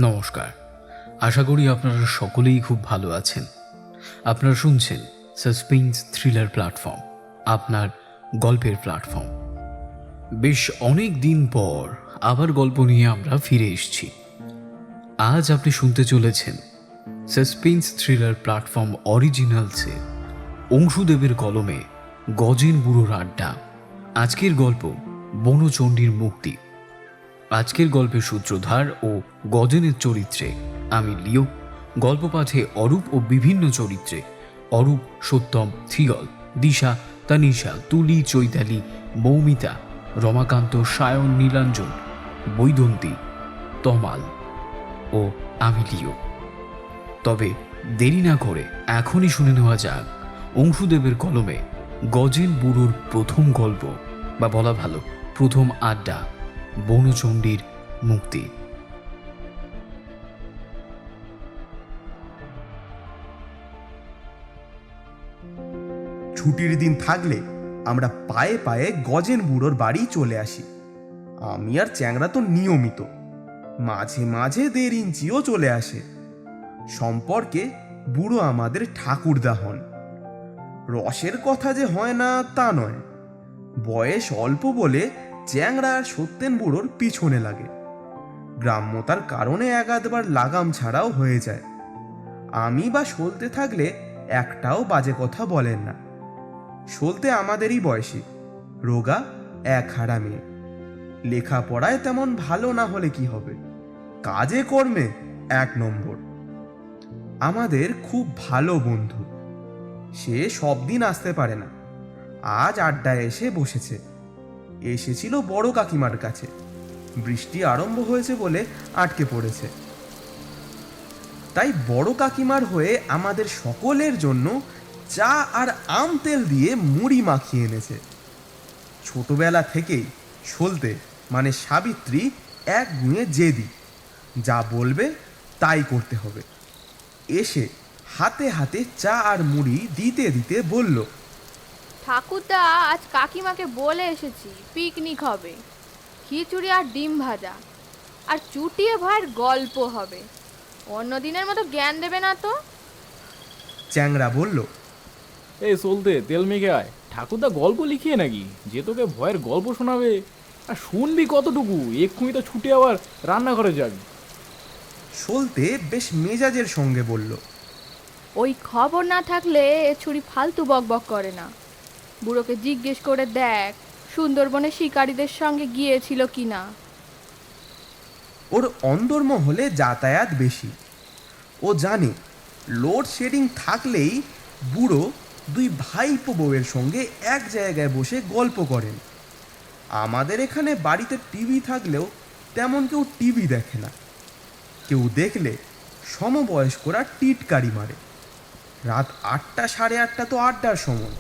নমস্কার। আশা করি আপনারা সকলেই খুব ভালো আছেন। আপনারা শুনছেন সাসপেন্স থ্রিলার প্ল্যাটফর্ম, আপনার গল্পের প্ল্যাটফর্ম। বেশ অনেক দিন পর আবার গল্প নিয়ে আমরা ফিরে এসেছি। আজ আপনি শুনতে চলেছেন সাসপেন্স থ্রিলার প্ল্যাটফর্ম অরিজিনালসে অংশুদেবের কলমে গজেন বুড়োর আড্ডা। আজকের গল্প বনচণ্ডীর মুক্তি। আজকের গল্পের সূত্রধার ও গজেনের চরিত্রে আমি লিও, গল্প পাঠে অরূপ ও বিভিন্ন চরিত্রে অরূপ, সত্যম, থিগল, দিশা, তানিশা, তুলি, চৈতালি, মৌমিতা, রমাকান্ত, সায়ন, নীলাঞ্জন, বৈদন্তী, তমাল ও আমি লিও। তবে দেরি না করে এখনই শুনে নেওয়া যাক অংশুদেবের কলমে গজেন বুড়োর প্রথম গল্প, বা বলা ভালো প্রথম আড্ডা, বনচণ্ডীর মুক্তি। ছুটির দিন থাকলে আমরা পায়ে পায়ে গজেন বুড়োর বাড়ি চলে আসি। আমি আর চ্যাংড়া তো নিয়মিত, মাঝে মাঝে 1.5 ইঞ্চিও চলে আসে। সম্পর্কে বুড়ো আমাদের ঠাকুরদা হন। রসের কথা যে হয় না তা নয়, বয়স অল্প বলে চ্যাংড়া আর সত্যেন বুড়োর পিছনে লাগে। গ্রাম্যতার কারণে একাধবার লাগাম ছাড়াও হয়ে যায়। আমি বা সলতে থাকলে একটাও বাজে কথা বলেন না। সলতে আমাদেরই বয়সী, রোগা, এক হাড়া মেয়ে। লেখাপড়ায় তেমন ভালো না হলে কি হবে, কাজে কর্মে 1 নম্বর। আমাদের খুব ভালো বন্ধু। সে সব দিন আসতে পারে না, আজ আড্ডায় এসে বসেছে। এসেছিল বড় কাকিমার কাছে, বৃষ্টি আরম্ভ হয়েছে বলে আটকে পড়েছে। তাই বড় কাকিমার হয়ে আমাদের সকলের জন্য চা আর আম তেল দিয়ে মুড়ি মাখিয়ে এনেছে। ছোটবেলা থেকেই সলতে মানে সাবিত্রী এক গুঁয়ে জেদি, যা বলবে তাই করতে হবে। এসে হাতে হাতে চা আর মুড়ি দিতে দিতে বলল, ঠাকুরদা, আজ কাকিমাকে বলে এসেছি পিকনিক হবে, খিচুড়ি আর ডিম ভাজা, আর চুটিয়ে ভাইয়ের গল্প হবে। অন্য দিনের মতো জ্ঞান দেবে না তো। চ্যাংড়া বলল, এই চলতে তেল মেখে আয়, ঠাকুরদা গল্প লিখিয়ে নাকি যে তোকে ভয়ের গল্প শোনাবে? আর শুনবি কতটুকু? এক্ষুনি তো ছুটে আবার রান্নাঘরে যাবি। সলতে বেশ মেজাজের সঙ্গে বলল, ওই খবর না থাকলে এ ছুরি ফালতু বকবক করে না। বুড়োকে জিজ্ঞেস করে দেখ সুন্দরবনে শিকারীদের সঙ্গে গিয়েছিল কিনা। ওর অন্দরমহলে যাতায়াত বেশি। ও জানে লোডশেডিং থাকলেই বুড়ো 2 ভাইপো বউয়ের সঙ্গে এক জায়গায় বসে গল্প করেন। আমাদের এখানে বাড়িতে টিভি থাকলেও তেমন কেউ টিভি দেখে না। কেউ দেখলে সমবয়স্করা টিটকারি মারে। রাত 8টা, 8:30 তো আড্ডার সময়।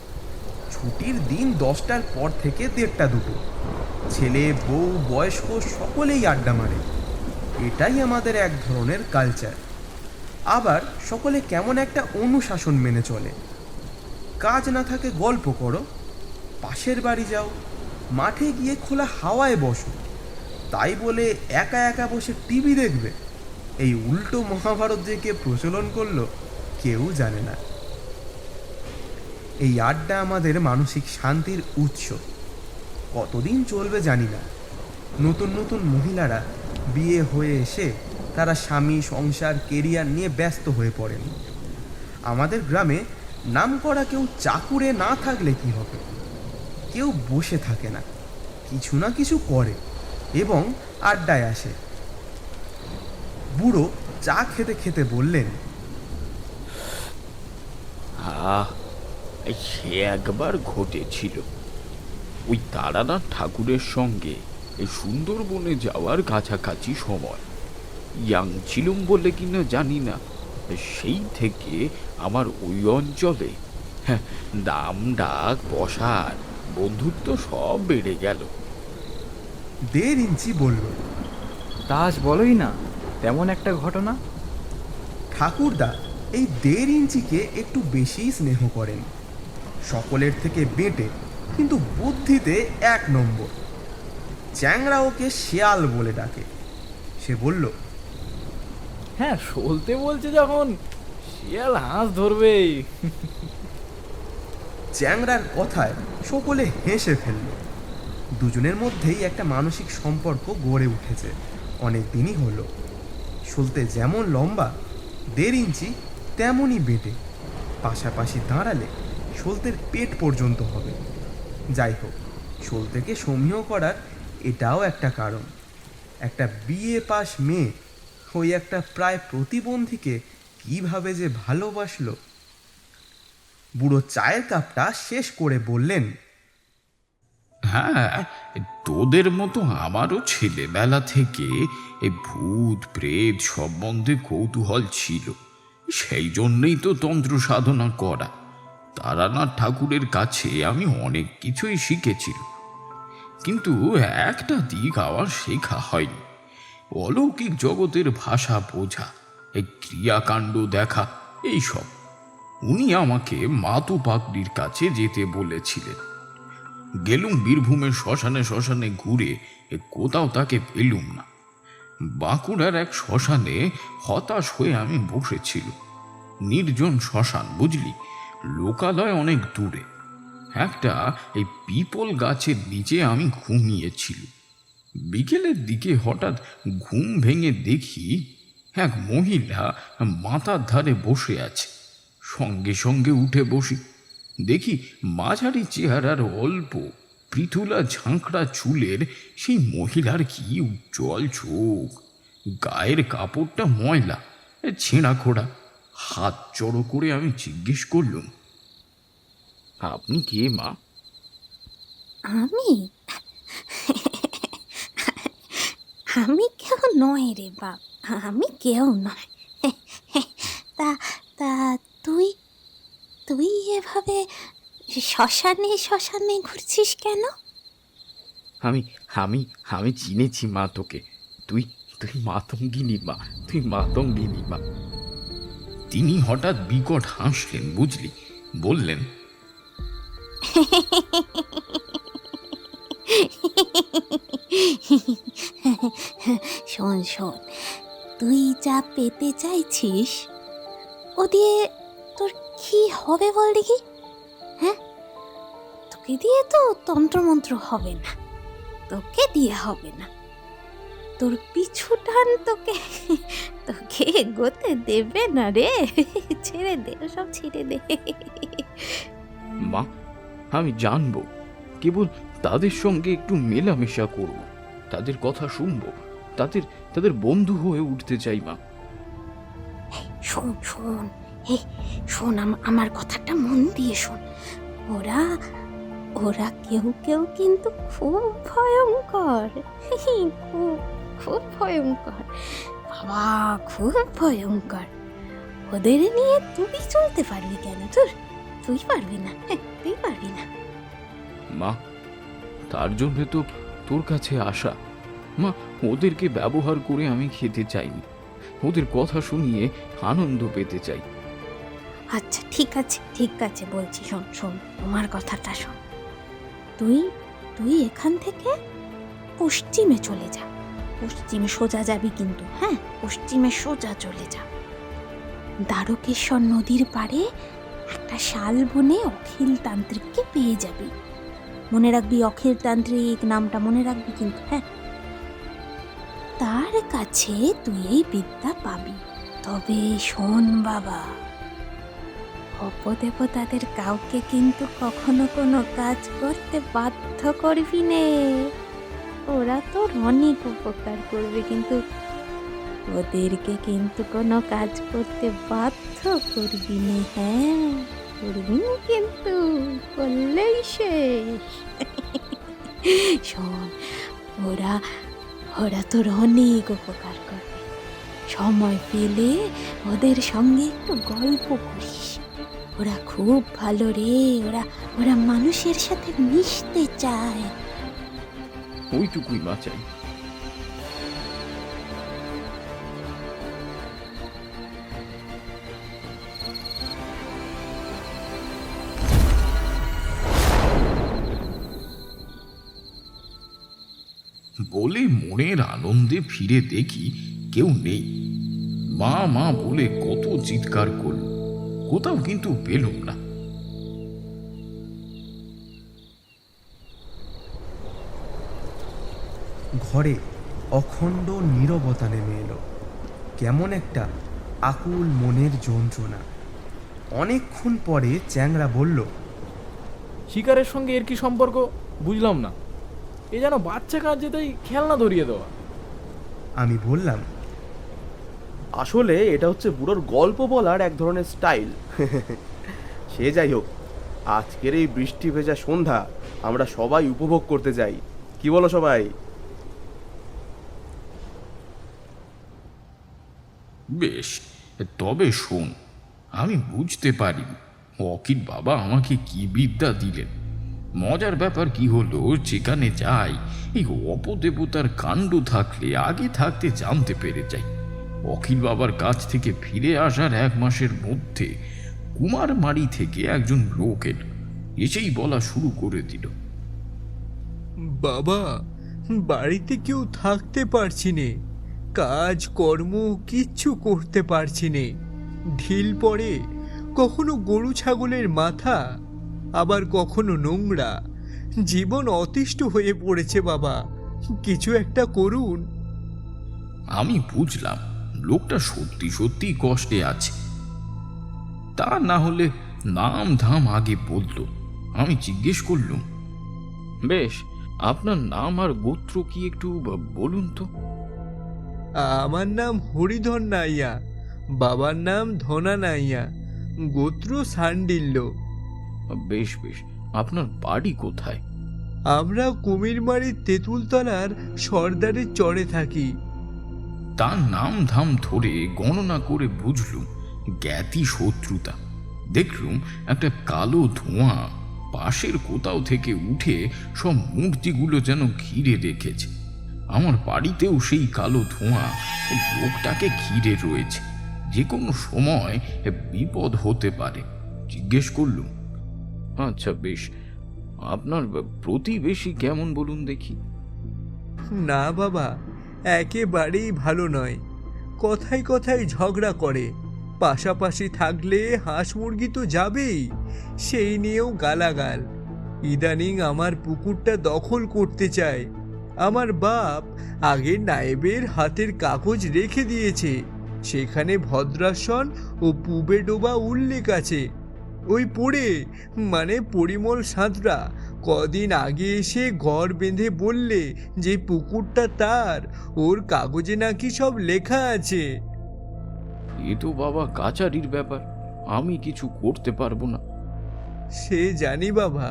ছুটির দিন 10টার পর থেকে 1:30-2টো। ছেলে, বউ, বয়স্ক সকলেই আড্ডা মারে। এটাই আমাদের এক ধরনের কালচার। আবার সকলে কেমন একটা অনুশাসন মেনে চলে। কাজ না থাকে গল্প করো, পাশের বাড়ি যাও, মাঠে গিয়ে খোলা হাওয়ায় বসো। তাই বলে একা একা বসে টিভি দেখবে? এই উল্টো মহাভারত যে কে প্রচলন করলো কেউ জানে না। এই আড্ডা আমাদের মানসিক শান্তির উৎস। কতদিন চলবে জানি না। নতুন নতুন মহিলারা বিয়ে হয়ে এসে তারা স্বামী, সংসার, কেরিয়ার নিয়ে ব্যস্ত হয়ে পড়েন। আমাদের গ্রামে নামকরা কেউ চাকুরে না থাকলে কি হবে? কেউ বসে থাকে না, কিছু না কিছু করে এবং আড্ডায় আসে। বুড়ো চা খেতে খেতে বললেন, সে একবার ঘটেছিল। ওই তারানাথ ঠাকুরের সঙ্গে এই সুন্দরবনে যাওয়ার কাছাকাছি সময়। ইয়াং ছিলুম বলে কিনা জানি না, সেই থেকে আমার ওই অঞ্চলে দাম ডাক বসার বন্ধুত্ব সব বেড়ে গেল। 1.5 ইঞ্চি বলল, তাজ বলোই না তেমন একটা ঘটনা। ঠাকুরদা এই 1.5 ইঞ্চিকে একটু বেশি স্নেহ করেন। সকলের থেকে বেঁটে, কিন্তু বুদ্ধিতে 1 নম্বর। চ্যাংড়া ওকে শেয়াল বলে ডাকে। সে বলল, হ্যাঁ, সলতে বলছে যখন, শিয়াল হাঁস ধরবেই। চ্যাংড়ার কথায় সকলে হেসে ফেলল। দুজনের মধ্যেই একটা মানসিক সম্পর্ক গড়ে উঠেছে অনেক দিনই হলো। সলতে যেমন লম্বা, 1.5 ইঞ্চি তেমনই বেটে। পাশাপাশি দাঁড়ালে সলতের পেট পর্যন্ত হবে। যাই হোক, সলতেকে সমীহ করার এটাও একটা কারণ। একটা বিএ পাস মেয়ে ওই একটা প্রায় প্রতিবন্ধীকে কিভাবে যে ভালোবাসলো। বুড়ো চায়ের কাপটা শেষ করে বললেন, হ্যাঁ, তোদের মতো আমারও ছেলেবেলা থেকে এই ভূত প্রেত সম্বন্ধে কৌতূহল ছিল। সেই জন্যই তো তন্ত্র সাধনা করা। তারানাথ ঠাকুরের কাছে আমি অনেক কিছুই শিখেছিল, কিন্তু একটা দিক আমার শেখা হয়নি, অলৌকিক জগতের ভাষা বোঝা, এই ক্রিয়াকাণ্ড দেখা, এইসব। উনি আমাকে মাতু পাগড়ির কাছে যেতে বলেছিলেন। গেলুম বীরভূমের শ্মশানে শ্মশানে ঘুরে কোথাও তাকে পেলুম না। বাঁকুড়ার এক শ্মশানে হতাশ হয়ে আমি বসেছিল। নির্জন শ্মশান, বুঝলি, লোকালয় অনেক দূরে। একটা এই পিপল গাছের নিচে আমি ঘুমিয়েছিল। বিকেলের দিকে হঠাৎ ঘুম ভেঙে দেখি এক মহিলা মাথার ধারে বসে আছে। সঙ্গে সঙ্গে উঠে বসি। দেখি মাঝারি চেহারার, অল্প পৃথুলা ঝাঁকড়া চুলের সেই মহিলার কি উজ্জ্বল চোখ, গায়ের কাপড়টা ময়লা, ছেঁড়া খোড়া। হাত জড়ো করে আমি জিজ্ঞেস করলুম, আপনি কে মা? আমি আমি কেউ নয় রে বাপ, আমি কেউ নয়। তা তা তুই তুই এভাবে শ্মশানে শ্মশানে ঘুরছিস কেন? আমি আমি আমি চিনেছি মা তোকে। তুই তুই মাতঙ্গিনী মা, তুই মাতঙ্গিনী মা। তিনি হঠাৎ বিকট হাসলেন, বুঝলি, বললেন, শোন শোন, তুই যা পেতে চাইছিস ও দিয়ে তোর কি হবে বল দেখি? হ্যাঁ, তোকে দিয়ে তো তন্ত্রমন্ত্র হবে না, তোকে দিয়ে হবে না। তোর পিছু টান তোকে তোকে এগোতে দেবে না রে। ছেড়ে দে, সব ছেড়ে দে। মা, আমি জানবো, কেবল তাদের সঙ্গে একটু মেলামেশা করব, তাদের কথা শুনবো, তাদের তাদের বন্ধু হয়ে উঠতে চাই মা। শোন শোন, এই শোন, আমার কথাটা মন দিয়ে শোন। ওরা ওরা কেউ কেউ কিন্তু খুব ভয়ঙ্কর, খুব খুব ভয়ঙ্কর বাবা, খুব ভয়ঙ্কর। ওদের নিয়ে তুই চলতে পারবি কেন? তুই পারবি না, তুই পারবি না। মা, তার জন্য তো তোর কাছে আসা। মা, ওদেরকে ব্যবহার করে আমি খেতে চাইনি, ওদের কথা শুনিয়ে আনন্দ পেতে চাই। আচ্ছা ঠিক আছে, ঠিক আছে বলছি, শোন শোন, তোমার কথাটা শোন। তুই তুই এখান থেকে পশ্চিমে চলে যা, পশ্চিমে সোজা যাবি কিন্তু, হ্যাঁ, পশ্চিমে সোজা চলে যা। দ্বারকেশ্বর নদীর পাড়ে একটা শাল বনে অখিল তান্ত্রিককে পেয়ে যাবি। মনে রাখবি, অখিল তান্ত্রিক নামটা মনে রাখবি কিন্তু, হ্যাঁ। তার কাছে তুই এই বিদ্যা পাবি। তবে শোন বাবা, অপদেবতাদের কাউকে কিন্তু কখনো কোনো কাজ করতে বাধ্য করবি নে। ওরা তোর অনেক উপকার করবে, কিন্তু ওদেরকে কিন্তু কোনো কাজ করতে বাধ্য করবি নে। হ্যাঁ, করবি না কিন্তু, করলেই শেষ। শোন, ওরা ওরা তোর অনেক উপকার করবে। সময় পেলে ওদের সঙ্গে একটু গল্প করিস। ওরা খুব ভালো রে, ওরা ওরা মানুষের সাথে মিশতে চায়। ওইটুকুই মা চাই। বলে মনের আনন্দে ফিরে দেখি কেউ নেই। মা মা বলে কত চিৎকার করল, কোথাও কিন্তু পেলুম না। ঘরে অখণ্ড নীরবতা নেমে এলো। কেমন একটা আকুল মনের যন্ত্রণা। অনেকক্ষণ পরে চ্যাংড়া বলল, শিকারের সঙ্গে এর কি সম্পর্ক বুঝলাম না। এ যেন বাচ্চা কাজ যেতেই খেলনা ধরিয়ে দেওয়া। আমি বললাম, আসলে এটা হচ্ছে বুড়োর গল্প বলার এক ধরনের স্টাইল। সে যাই হোক, আজকের এই বৃষ্টি ভেজা সন্ধ্যা আমরা সবাই উপভোগ করতে যাই। কি বলো সবাই? বেশ, তবে শোন, আমি বুঝতে পারি অকিল বাবা আমাকে কি বিদ্যা দিলেন। মজার ব্যাপার কি হলো, যেখানে যাই এই অপদেবতার কাণ্ড থাকলে আগে থাকতে জানতে পেরে যাই। অখিল বাবার কাছ থেকে ফিরে আসার 1 মাসের মধ্যে কুমারমারি থেকে একজন লোক এলো, এসেই বলা শুরু করে দিল, বাবা, বাড়িতে কেউ থাকতে পারছি নে, কাজ কর্ম কিচ্ছু করতে পারছি নে। ঢিল পড়ে, কখনো গরু ছাগলের মাথা, আবার কখনো নোংরা। জীবন অতিষ্ঠ হয়ে পড়েছে বাবা, কিছু একটা করুন। আমি বুঝলাম লোকটা সত্যি সত্যি কষ্টে আছে। তা না হলে নাম ধাম আগে বলতো। আমি জিজ্ঞেস করলুম, বেশ, আপনার নাম আর গোত্র কি একটু বলুন তো। আমার নাম হরিধর নাইয়া, বাবার নাম ধনা নাইয়া, গোত্র সান্ডিল্য। বেশ বেশ, আপনার বাড়ি কোথায়? আমরা কুমিরমারির তেঁতুলতলার সর্দারের চরে থাকি। তার নাম ধাম ধরে গণনা করে বুঝলুম জ্ঞাতি শত্রুতা। দেখলুম একটা কালো ধোঁয়া পাশের কোথাও থেকে উঠে সব মূর্তিগুলো যেন ঘিরে রেখেছে। আমার বাড়িতেও সেই কালো ধোঁয়া লোকটাকে ঘিরে রয়েছে, যে কোনো সময় বিপদ হতে পারে। জিজ্ঞেস করলুম, আচ্ছা বেশ, আপনার প্রতিবেশী কেমন বলুন দেখি। না বাবা, একেবারেই ভালো নয়। কথায় কথায় ঝগড়া করে, পাশাপাশি থাকলে হাঁস মুরগি তো যাবেই, সেই নিয়েও গালাগাল। ইদানিং আমার পুকুরটা দখল করতে চায়। আমার বাপ আগের নায়েবের হাতের কাগজ রেখে দিয়েছে, সেখানে ভদ্রাসন ও পুবে ডোবা উল্লেখ আছে। ওই পড়ে মানে পরিমল সাঁতরা কদিন আগে এসে ঘর বেঁধে বললে যে পুকুরটা তার, ওর কাগজে নাকি সব লেখা আছে। এ তো বাবা কাচারির ব্যাপার, আমি কিছু করতে পারবো না। সে জানি বাবা,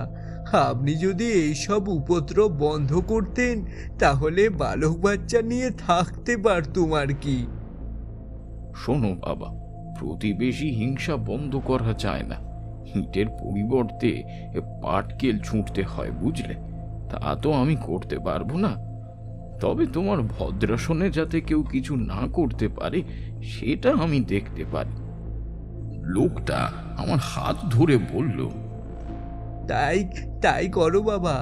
আপনি যদি এইসব উপদ্রব বন্ধ করতেন তাহলে বালক বাচ্চা নিয়ে থাকতে পারতুম আর কি। শোনো বাবা, প্রতিবেশী হিংসা বন্ধ করা যায় না। ইটের পরিবর্তে পাটকেল ছুঁড়তে হয়, বুঝলে? তা তো আমি করতে পারবো না। তবে তোমার ভদ্রাসনে যাতে কেউ কিছু না করতে পারে সেটা আমি দেখতে পারি। লোকটা আমার হাত ধরে বলল, তাই তাই করো বাবা,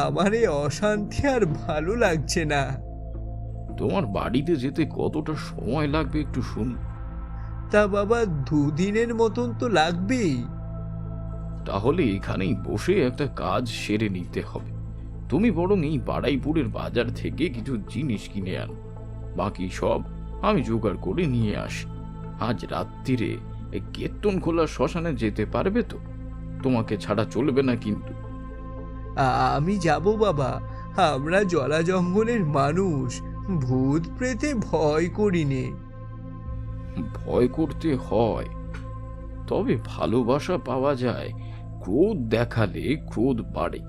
আমার এই অশান্তি আর ভালো লাগছে না। তোমার বাড়িতে যেতে কতটা সময় লাগবে একটু শুন। তা বাবা, 2 দিনের মতন তো লাগবেই। তাহলে এখানেই বসে একটা কাজ সেরে নিতে হবে। তুমি বরং এই বাড়াইপুরের বাজার থেকে কিছু জিনিস কিনে আনো, বাকি সব আমি জোগাড় করে নিয়ে আসি। আজ রাত্রিরে এই কেতন খোলা শ্মশানে যেতে পারবে তো? তোমাকে ছাড়া চলবে না কিন্তু। আমি যাব বাবা, আমরা জলা জঙ্গলের মানুষ, ভূত প্রেতে ভয় করি নে। ভয় করতে হয়, তবে ভালোবাসা পাওয়া যায়। ক্রোধ দেখালে ক্রোধ বাড়ে।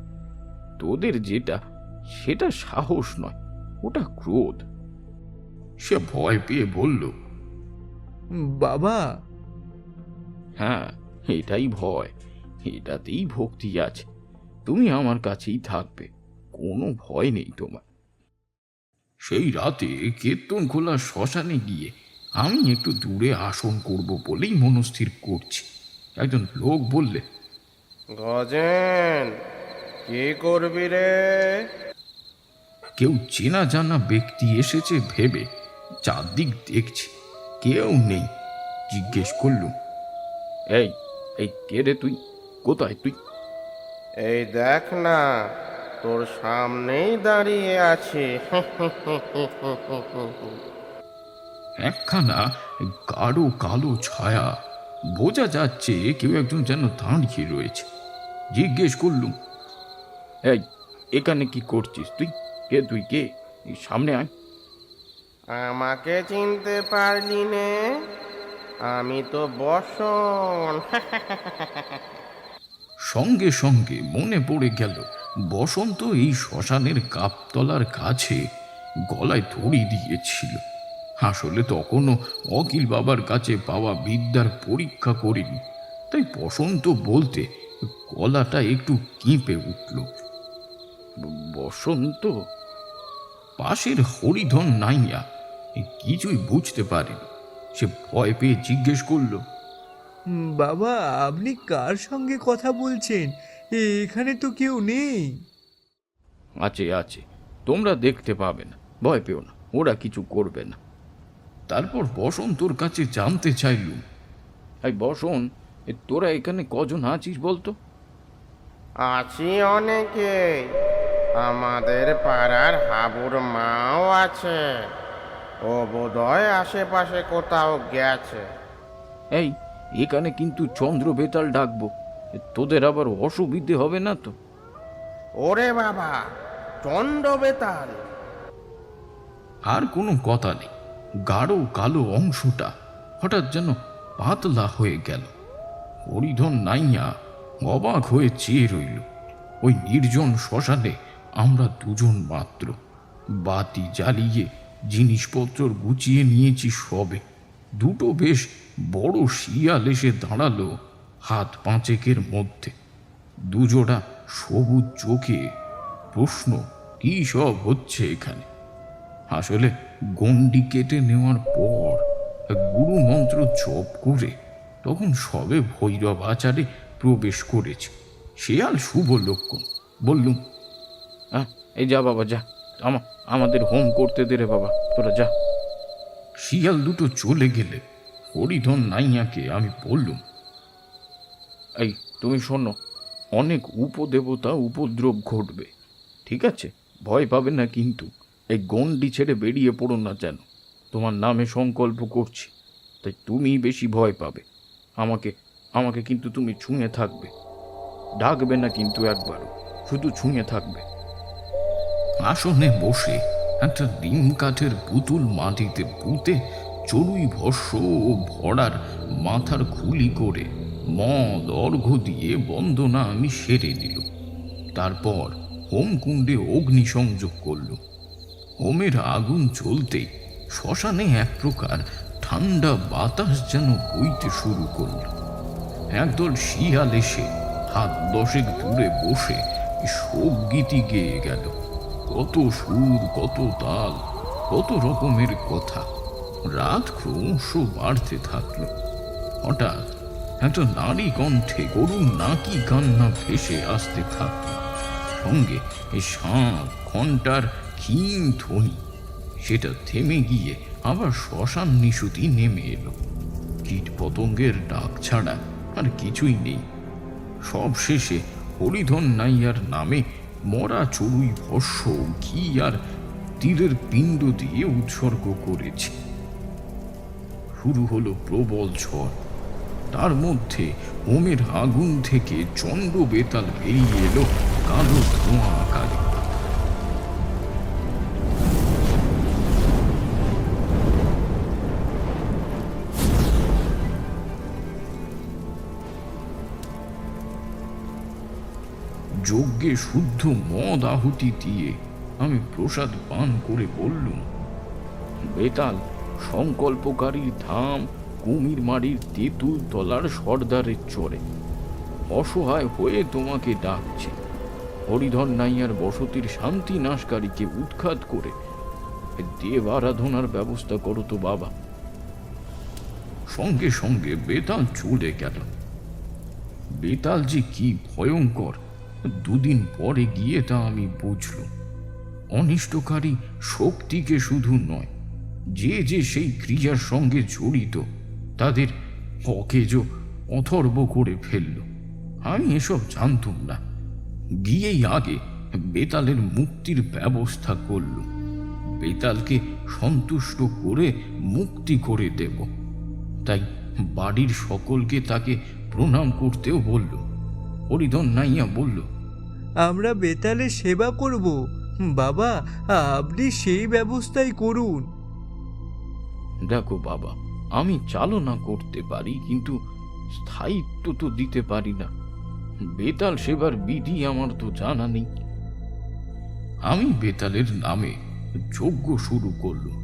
তোদের যেটা, সেটা সাহস নয়, ওটা ক্রোধ। সে ভয় পেয়ে বলল, বাবা, হ্যাঁ, এটাই ভয়, এটাতেই ভক্তি আছে। তুমি আমার কাছেই থাকবে, কোনো ভয় নেই তোমার। সেই রাতে কেতন খোলা শ্মশানে গিয়ে আমি একটু দূরে আসন করব বলেই মনস্থির করছি। একজন লোক বললে, গজেন, কি করবি রে? কেউ চেনা জানা ব্যক্তি এসেছে ভেবে চারদিক দেখছি। কেউ নেই। জিজ্ঞেস করলুম, এই এই কে রে তুই, কোথায় তুই? এই দেখ না, তোর সামনেই দাঁড়িয়ে আছি। একখানা গাঢ় কালো ছায়া, বোঝা যাচ্ছে কেউ একজন যেন দাঁড়িয়ে রয়েছে। জিজ্ঞেস করলুম, এই এখানে কি করছিস তুই? কে তুই, কে? এই সামনে আয়। আমাকে চিনতে পারলি নে? আমি তো বসন। সঙ্গে সঙ্গে মনে পড়ে গেল বসন্ত এই শ্মশানের কাপতলার কাছে গলায় দড়ি দিয়েছিল। আসলে তখনও অকিল বাবার কাছে পাওয়া বিদ্যার পরীক্ষা করিনি, তাই বসন্ত বলতে গলাটা একটু কেঁপে উঠল। বসন্ত? পাশের হরিধন নাইয়া কিছুই বুঝতে পারেনি। সে ভয় পেয়ে জিজ্ঞেস করল, বাবা, আপনি কার সঙ্গে কথা বলছেন? এখানে তো কেউ নেই। আছে আছে, তোমরা দেখতে পাবে না, ভয় পেও না, ওরা কিছু করবে না। তারপর বসন্তর কাছে জানতে চাইলুম, এই বসন, তোরা এখানে কজন আছিস বলতো? আছি অনেকে, আমাদের পাড়ার হাবুর মাও আছে। ও বোধহয় আশেপাশে কোথাও গেছে। এই এখানে কিন্তু চন্দ্র বেতাল ডাকবো, তোদের আবার অসুবিধে হবে না তো? ওরে বাবা, চন্ড বেতাল! আর কোনো কথা নেই। গাঢ় কালো অংশটা হঠাৎ যেন পাতলা হয়ে গেল। হরিধন নাইয়া অবাক হয়ে চেয়ে রইল। ওই নির্জন শ্মশানে আমরা দুজন মাত্র। বাতি জ্বালিয়ে জিনিসপত্র গুছিয়ে নিয়েছি সবে। দুটো বেশ বড় শিয়াল এসে দাঁড়ালো হাত পাঁচেকের মধ্যে। দুজোড়া সবুজ চোখে প্রশ্ন, কি সব হচ্ছে এখানে? আসলে গণ্ডি কেটে নেওয়ার পর গুরু মন্ত্র জপ করে তখন সবে ভৈরব আচারে প্রবেশ করেছে। শেয়াল শুভ লক্ষণ। বললুম, এই যা বাবা যা, আমাদের হোম করতে দে রে বাবা, তোরা যা। শিয়াল দুটো চলে গেলে হরিধন নাইয়াকে আমি বললুম, এই তুমি শোনো, অনেক উপদেবতা উপদ্রব ঘটবে, ঠিক আছে? ভয় পাবে না কিন্তু। এই গণ্ডি ছেড়ে বেরিয়ে পড়ো না যেন। তোমার নামে সংকল্প করছি, তাই তুমি বেশি ভয় পাবে। আমাকে কিন্তু তুমি ছুঁয়ে থাকবে, ডাকবে না কিন্তু একবারও, শুধু ছুঁয়ে থাকবে। আসনে বসে একটা ডিম কাঠের পুতুল মাটিতে পুঁতে চড়ুই ভস্য ও ভরার মাথার খুলি করে মদ অর্ঘ্য দিয়ে বন্দনা আমি সেরে দিল। তারপর হোমকুণ্ডে অগ্নি সংযোগ করল। হোমের আগুন চলতেই শ্মশানে এক প্রকার ঠান্ডা বাতাস যেন বইতে শুরু করল। একদল শিয়াল এসে হাত দশেক দূরে বসে শোক গীতি গেয়ে গেল। কত সুর, কত তাল, কত রকমের কথা। রাত ক্রমশ বাড়তে থাকলো। হঠাৎ একটা নারী কণ্ঠে করুণ নাকি কান্না ভেসে আসতে থাকলো। সঙ্গে এই শাঁখ ঘণ্টার ক্ষীণ ধ্বনি। সেটা থেমে গিয়ে আবার শ্মশান নিশুতি নেমে এলো। কীট পতঙ্গের ডাক ছাড়া আর কিছুই নেই। সব শেষে হরিধন নাইয়ার নামে মরা চড়ুই ভস্য, ঘি আর তীরের পিণ্ড দিয়ে উৎসর্গ করেছে। শুরু হলো প্রবল ঝড়। তার মধ্যে হোমের আগুন থেকে চন্ড বেতাল বেরিয়ে এলো কালো ধোঁয়া আকারে। যজ্ঞে শুদ্ধ মদ আহুতি দিয়ে আমি প্রসাদ পান করে বললুম, বেতাল সংকল্পকারীর ধাম কুমিরমারির তেঁতুল তলার সর্দারের চরে অসহায় হয়ে তোমাকে ডাকছে। হরিধন নাইয়ার বসতির শান্তি নাশকারীকে উৎখাত করে দেব আরাধনার ব্যবস্থা করো তো বাবা। সঙ্গে সঙ্গে বেতাল চলে গেল। বেতাল যে কি ভয়ঙ্কর দুদিন পরে গিয়ে তা আমি বুঝলুম। অনিষ্টকারী শক্তিকে শুধু নয়, যে যে সেই ক্রিয়ার সঙ্গে জড়িত তাদের অকেজো অথর্ব করে ফেলল। আমি এসব জানতুম না, গিয়েই আগে বেতালের মুক্তির ব্যবস্থা করল। বেতালকে সন্তুষ্ট করে মুক্তি করে দেব, তাই বাড়ির সকলকে তাকে প্রণাম করতেও বলল। হরিধন নাইয়া বলল, আমরা বেতালের সেবা করব। বাবা, আপনি সেই ব্যবস্থাই করুন। দেখো বাবা, আমি চালনা করতে পারি, কিন্তু স্থায়িত্ব তো দিতে পারি না। বেতাল সেবার বিধি আমার তো জানা নেই। আমি বেতালের নামে যজ্ঞ শুরু করলাম।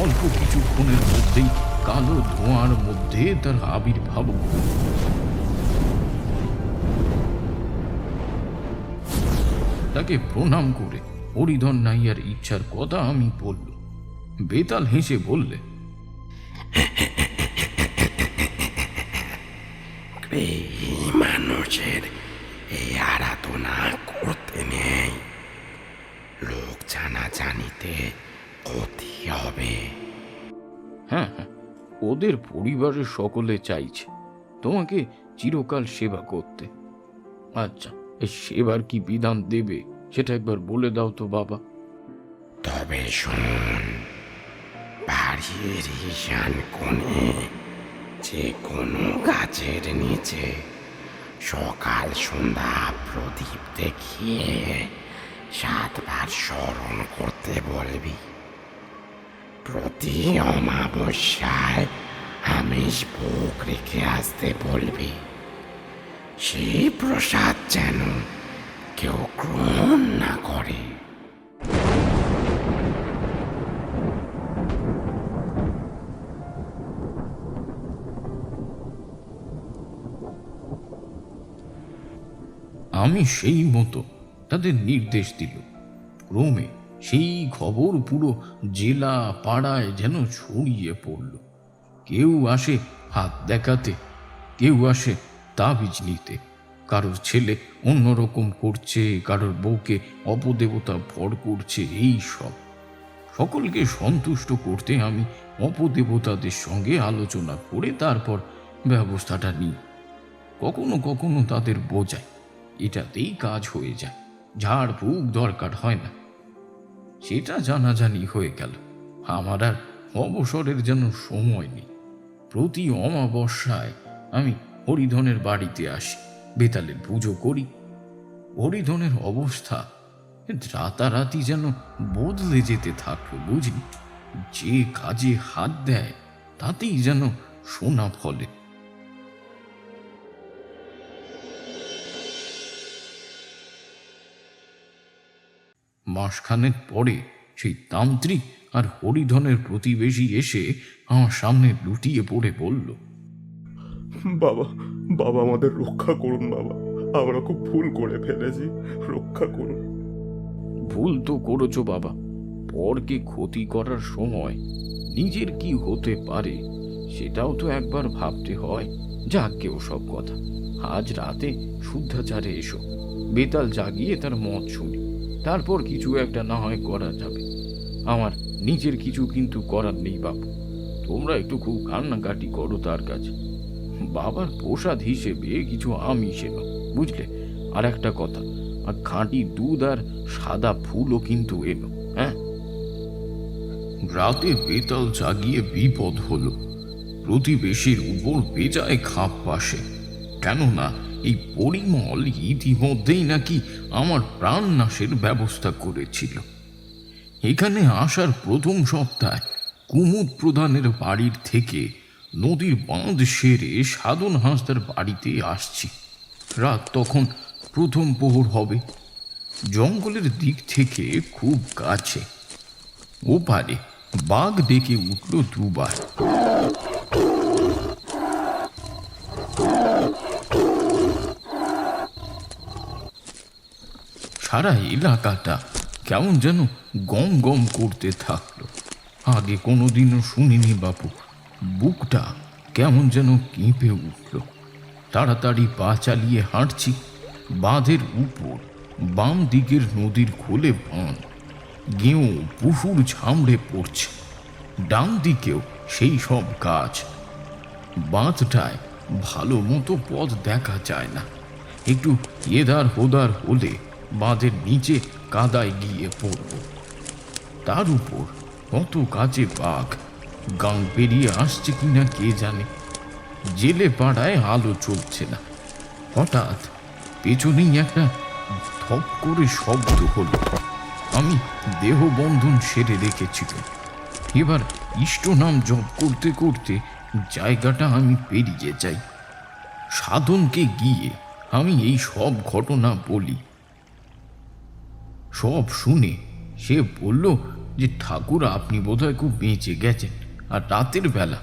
অল্প কিছুক্ষণের মধ্যেই কালো ধোঁয়ার মধ্যে তার আবির্ভাব ঘটল। তাকে প্রণাম করে হরিধন নাইয়ার ইচ্ছার কথা আমি বলল। বেতাল হেসে বললে, মানুষের এই আরাধনা করতে নেই, লোক জানা জানিতে ক্ষতি হবে। হ্যাঁ হ্যাঁ, ওদের পরিবারের সকলে চাইছে তোমাকে চিরকাল সেবা করতে। আচ্ছা, এই সেবার কি বিধান দেবে সেটা একবার বলে দাও তো বাবা। তবে শোন, বাড়ির ঈশান কোণে যে কোনো গাছের নিচে সকাল সন্ধ্যা প্রদীপ দেখিয়ে 7 বার স্মরণ করতে বলবি। প্রতি অমাবস্যায় আমিষ ভোগ রেখে আসতে বলবি। সেই প্রসাদ যেন কেউ গ্রহণ না করে। আমি সেই মতো তাদের নির্দেশ দিল। ক্রমে সেই খবর পুরো জেলা পাড়ায় যেন ছড়িয়ে পড়ল। কেউ আসে হাত দেখাতে, কেউ আসে তাবিজ নিতে, কারোর ছেলে অন্যরকম করছে, কারোর বউকে অপদেবতা ভর করছে। এই সব সকলকে সন্তুষ্ট করতে আমি অপদেবতাদের সঙ্গে আলোচনা করে তারপর ব্যবস্থাটা নিই। কখনো কখনো তাদের বোঝাই, এটাতেই কাজ হয়ে যায়, ঝাড় ফুঁক দরকার হয় না। সেটা জানাজানি হয়ে গেল। আমার আর অবসরের যেন সময় নেই। প্রতি অমাবস্যায় আমি হরিধনের বাড়িতে আসি, বেতালের পুজো করি। হরিধনের অবস্থা রাতারাতি যেন বদলে যেতে থাকলো, বুঝলি। যে কাজে হাত দেয় তাতেই যেন সোনা ফলে। মাসখানেক পরে সেই তান্ত্রিক আর হরিধনের প্রতিবেশী এসে আমার সামনে লুটিয়ে পড়ে বলল, বাবা, বাবা আমাদের রক্ষা করুন বাবা, আমরা খুব ভুল করে ফেলেছি, রক্ষা করুন। ভুল তো করেছো বাবা, পরকে ক্ষতি করার সময় নিজের কি হতে পারে সেটাও তো একবার ভাবতে হয়। যাক কেউ সব কথা, আজ রাতে শুদ্ধাচারে এসো, বেতাল জাগিয়ে তার মত শুনি, তারপর কিছু একটা না হয় করা যাবে। আমার নিজের কিছু কিন্তু করার নেই বাবু, তোমরা একটু খুব কান্নাকাটি করো তার কাছে। বাবার প্রসাদ হিসেবে কিছু আমিষ এনো, বুঝলে। আর একটা কথা, আর খাঁটি দুধ আর সাদা ফুলও কিন্তু এনো। হ্যাঁ, রাতে বেতাল জাগিয়ে বিপদ হলো। প্রতিবেশীর উপর বেজায় খাপ পাশে, কেননা এই পরিমল ইতিমধ্যেই নাকি আমার প্রাণ নাশের ব্যবস্থা করেছিল। এখানে আসার প্রথম সপ্তাহে কুমুদ প্রধানের বাড়ির থেকে নদীর বাঁধ সেরে সাধন হাঁসদার বাড়িতে আসছি। রাত তখন প্রথম প্রহর হবে। জঙ্গলের দিক থেকে খুব কাছে। ওপারে বাঘ ডেকে উঠল দুবার। সারা এলাকাটা কেমন যেন গম গম করতে থাকলো। আগে কোনোদিনও শুনিনি বাপু। বুকটা কেমন যেন কেঁপে উঠল। তাড়াতাড়ি পা চালিয়ে হাঁটছি। বাঁধের উপর বাম দিকের নদীর খোলে বাঁধ, গেঁয়ো পুকুর ঝামড়ে পড়ছে। ডান দিকেও সেই সব গাছ। বাঁধটায় ভালো মতো পথ দেখা যায় না, একটু এদার হোদার হলে বাঁধের নিচে কাদায় গিয়ে পড়ব। তার উপর কত কাজে বাঘ, গাং পেরিয়ে আসছে কিনা কে জানে। জেলে পাড়ায় আলো চলছে না। হঠাৎ পেছনেই একটা ধপ করে শব্দ হলো। আমি দেহ বন্ধন সেরে রেখেছিলাম। এবার ইষ্ট নাম জপ করতে করতে জায়গাটা আমি পেরিয়ে যাই। সাধনকে গিয়ে আমি এই সব ঘটনা বলি। সব শুনে সে বলল যে ঠাকুর আপনি বোধহয় খুব বেঁচে গেছেন, আর রাতের বেলা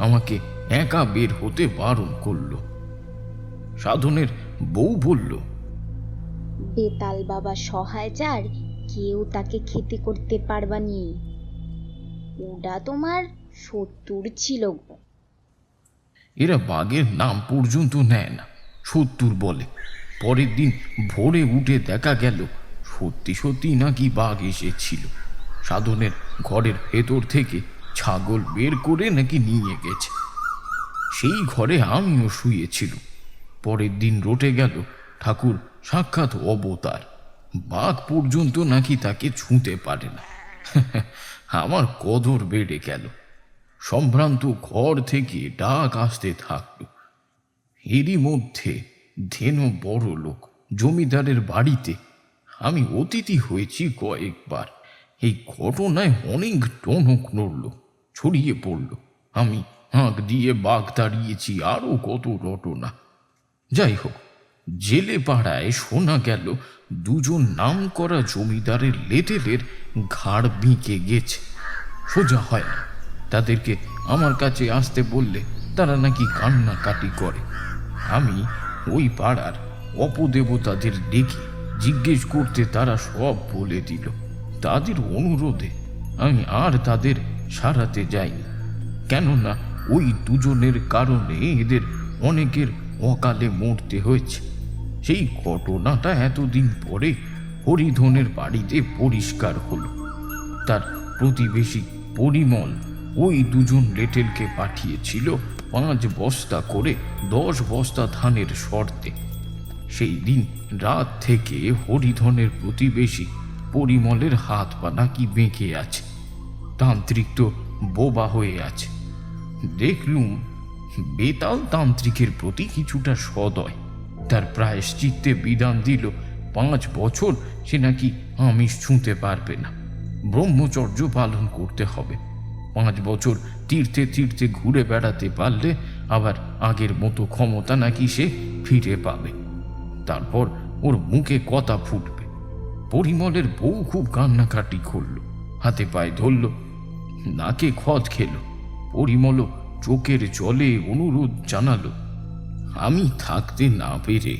আমাকে একা বের হতে বারণ করলো। সাধনের বউ বলল, বেতাল বাবা সহায় যার কেউ তাকে খেতে করতে পারবানি। ওটা তোমার শত্রুর ছিল গো। এরা বাঘের নাম পর্যন্ত নেয় না, সত্তর বলে। পরের দিন ভোরে উঠে দেখা গেল সত্যি সত্যি নাকি বাঘ এসেছিল। সাধনের ঘরের ভেতর থেকে ছাগল বের করে নাকি নিয়ে গেছে। সেই ঘরে আমিও শুয়েছিল। পরের দিন রটে গেল ঠাকুর সাক্ষাৎ অবতার। বাঘ পর্যন্ত নাকি তাকে ছুঁতে পারে না। আমার কদর বেড়ে গেল। সম্ভ্রান্ত ঘর থেকে ডাক আসতে থাকল। এরই মধ্যে ধেনু বড় লোক জমিদারের বাড়িতে আমি অতিথি হয়েছি কয়েকবার। এই ঘটনায় অনেক টনক নড়ল, ছড়িয়ে পড়ল। আমি হাঁক দিয়ে বাঘ দাঁড়িয়েছি, আরো কত রটনা। যাই হোক, জেলে পাড়ায় শোনা গেল দুজন নাম করা জমিদারের লেটেলের ঘাড় বিঁকে গেছে, সোজা হয় না। তাদেরকে আমার কাছে আসতে বললে তারা নাকি কান্নাকাটি করে। আমি ওই পাড়ার অপদেবতাদের ডেকে জিজ্ঞেস করতে তারা সব বলে দিল। তাদের অনুরোধে আমি আর তাদের সারাতে যাইনি, কেননা ওই দুজনের কারণে এদের অনেকের অকালে মরতে হয়েছে। সেই ঘটনাটা এতদিন পরে হরিধনের বাড়িতে পরিষ্কার হলো। তার প্রতিবেশী পরিমল ওই দুজন লেটেলকে পাঠিয়েছিল 5 বস্তা করে 10 বস্তা ধানের শর্তে। সেই দিন রাত থেকে হরিধনের প্রতিবেশী পরিমলের হাত পা নাকি বেঁকে আছে। তান্ত্রিক তো বোবা হয়ে আছে। দেখলুম বেতাল তান্ত্রিকের প্রতি কিছুটা সদয়। তার প্রায়শ্চিত্তে বিধান দিল 5 বছর সে নাকি আমিষ ছুঁতে পারবে না, ব্রহ্মচর্য পালন করতে হবে। 5 বছর তীর্থে তীর্থে ঘুরে বেড়াতে পারলে আবার আগের মতো ক্ষমতা নাকি সে ফিরে পাবে। তারপর ওর মুখে কথা ফুটবে। পরিমলের বউ খুব কান্নাকাটি করল, হাতে পায়ে ধরল, নাকে খত খেল। পরিমলও চোখের জলে অনুরোধ জানালো। আমি থাকতে না পেরে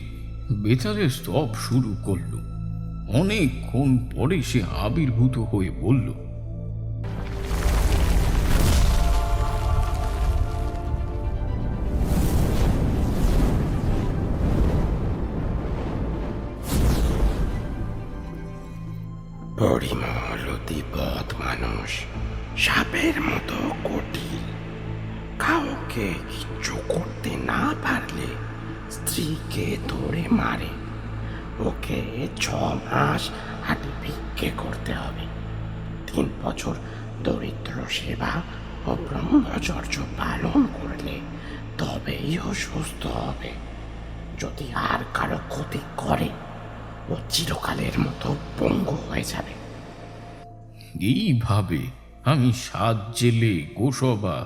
বেতালের স্তব শুরু করল। অনেকক্ষণ পরে সে আবির্ভূত হয়ে বলল, পরিমল অতি বদ মানুষ, সাপের মতো কঠিন। কাউকে কিচ্ছু করতে না পারলে স্ত্রীকে ধরে মারে। ওকে 6 মাস হাঁটি ভিক্ষে করতে হবে। 3 বছর দরিদ্র সেবা ও ব্রহ্মচর্য পালন করলে তবেই ও সুস্থ হবে। যদি আর কারো ক্ষতি করে ও চিরকালের মতো পঙ্গু হয়ে যাবে। এইভাবে আমি 7 জেলে গোসবা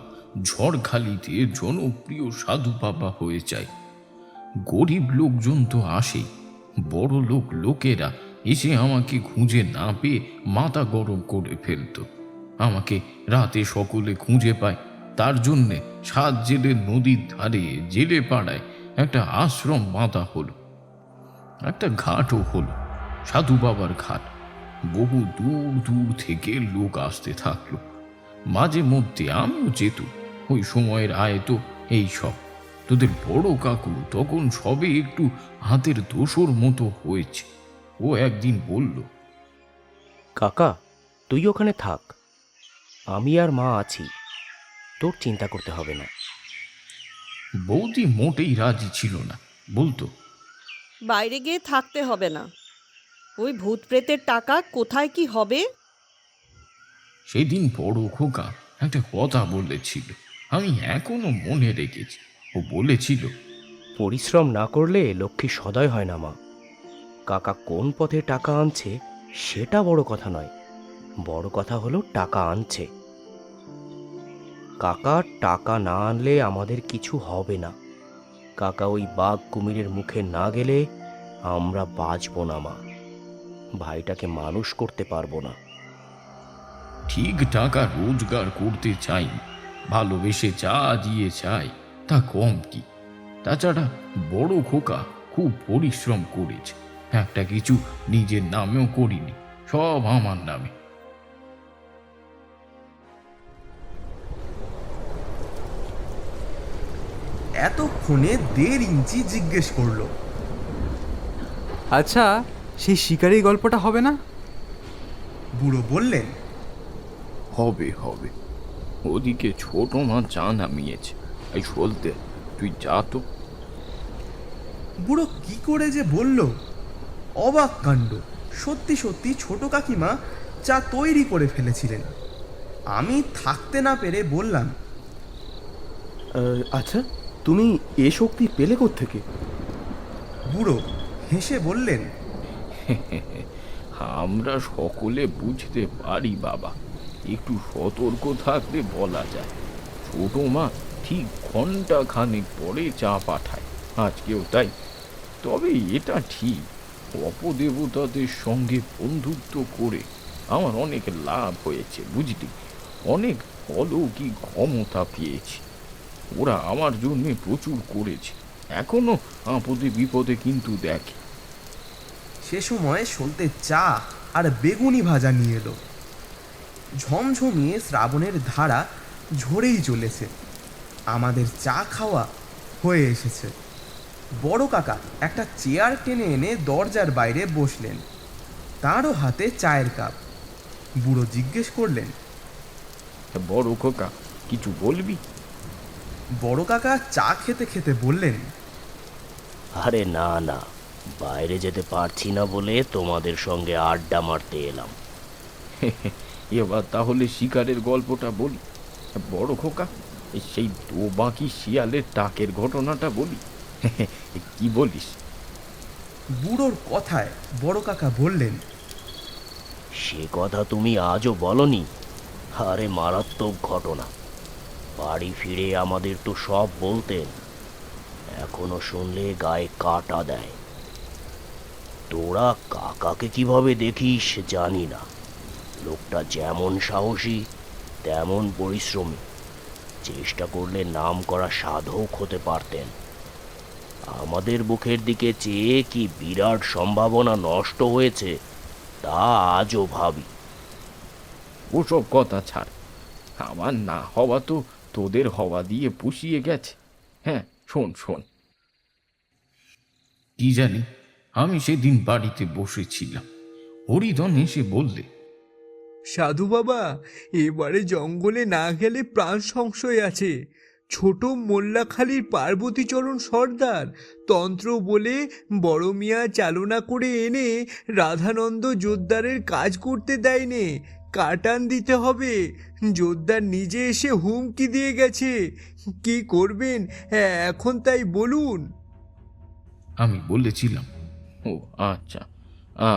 ঝড়খালিতে জনপ্রিয় সাধু বাবা হয়ে যাই। গরিব লোকজন তো আসেই, বড় লোকেরা এসে আমাকে খুঁজে না পেয়ে মাথা গরম করে ফেলত। আমাকে রাতে সকলে খুঁজে পায়। তার জন্যে 7 জেলে নদীর ধারে জেলে পাড়ায় একটা আশ্রম বাঁধা হলো। একটা ঘাটও হলো, সাধু বাবার ঘাট। বহু দূর দূর থেকে লোক আসতে থাকলো। মাঝে মধ্যে আমিও যেত। ওই সময়ের আয় তো এই সব। তোদের বড় কাকু তখন সবে একটু হাতের দোষর মতো হয়েছে। ও একদিন বলল, কাকা তুই ওখানে থাক, আমি আর মা আছি, তোর চিন্তা করতে হবে না। বৌদি মোটেই রাজি ছিল না, বলতো বাইরে গিয়ে থাকতে হবে না। ওই ভূত প্রেতের টাকা কোথায় কি হবে? সেদিন বড় খোকা একটা কথা বলেছিল, আমি এখনো মনে রেখেছি। ও বলেছিল, পরিশ্রম না করলে লক্ষ্মী সদয় হয় না মা। কাকা কোন পথে টাকা আনছে সেটা বড় কথা নয়, বড় কথা হলো টাকা আনছে। কাকা টাকা না আনলে আমাদের কিছু হবে না। কাকা ওই বাঘ কুমিরের মুখে না গেলে আমরা বাঁচবো না মা, ভাইটাকে মানুষ করতে পারবো না। ঠিক টাকা রোজগার করতে চাই, ভালোবেসে যা দিয়ে চাই তা কম কি। তাছাড়া বড় খোকা খুব পরিশ্রম করেছে, একটা কিছু নিজের নামেও করিনি, সব আমার নামে। এতক্ষণে 1.5 ইঞ্চি জিজ্ঞেস করলো, আচ্ছা, সেই শিকারি গল্পটা হবে না? বুড়ো বললেন, হবে হবে, ওদিকে ছোট মা চা নামিয়েছে। এই বলতে তুই যা তো। বুড়ো কি করে যে বলল, অবাক কাণ্ড। সত্যি সত্যি ছোট কাকিমা চা তৈরি করে ফেলেছিলেন। আমি থাকতে না পেরে বললাম, আচ্ছা, তুমি এ শক্তি পেলে কোত্থেকে? বুড়ো হেসে বললেন, আমরা সকলে বুঝতে পারি বাবা, একটু সতর্ক থাকলে বলা যায়। ছোট মা ঠিক ঘন্টা খানেক পরে চা পাঠায়, আজকেও তাই। তবে এটা ঠিক, অপদেবতাদের সঙ্গে বন্ধুত্ব করে আমার অনেক লাভ হয়েছে, বুঝলি। অনেক অলৌকিক ক্ষমতা পেয়েছি, ওরা আমার জন্য প্রচুর করেছে, এখনো আপদে বিপদে কিন্তু দেখে। সে সময় সলতে চা আর বেগুনি ভাজা নিয়ে এলো। ঝমঝমিয়ে শ্রাবণের ধারা ঝরেই চলেছে। আমাদের চা খাওয়া হয়ে এসেছে। বড় কাকা একটা চেয়ার টেনে এনে দরজার বাইরে বসলেন, তারও হাতে চায়ের কাপ। বুড়ো জিজ্ঞেস করলেন, বড় খোকা কিছু বলবি? বড় কাকা চা খেতে খেতে বললেন, আরে না না, বাইরে যেতে পারছি না বলে তোমাদের সঙ্গে আড্ডা মারতে এলাম। এবার তাহলে শিকারের গল্পটা বলি। বড় খোকা, সেই বাকি শিয়ালের টাকের ঘটনাটা বলি, কি বলিস? বুড়োর কথায় বড় কাকা বললেন, সে কথা তুমি আজও বলনি? আরে মারাত্মক ঘটনা, বাড়ি ফিরে আমাদের তো সব বলতেন, এখনো শুনলে গায়ে কাটা দেয়। তোরা কাকাকে কিভাবে দেখিস জানি না, লোকটা যেমন সাহসী তেমন পরিশ্রমী, চেষ্টা করলে নাম করা সাধক হতে পারতেন। আমাদের মুখের দিকে চেয়ে কি বিরাট সম্ভাবনা নষ্ট হয়েছে তা আজও ভাবি। ওসব কথা ছাড়, আমার না হওয়া তো তোদের হওয়া দিয়ে পুষিয়ে গেছে। হ্যাঁ শোন শোন, কি জানি, আমি সেদিন বাড়িতে বসেছিলাম, হরিধন এসে বললে, সাধু বাবা, এবারে জঙ্গলে না গেলে প্রাণ সংশয় আছে। ছোট মোল্লাখালীর পার্বতীচরণ সর্দার তন্ত্র বলে বড় মিয়া চালনা করে এনে রাধানন্দ জোদ্দারের কাজ করতে দেয়নি, কাটান দিতে হবে। জোদ্দার নিজে এসে হুমকি দিয়ে গেছে। কি করবেন এখন তাই বলুন? আমি বলেছিলাম, ও আচ্ছা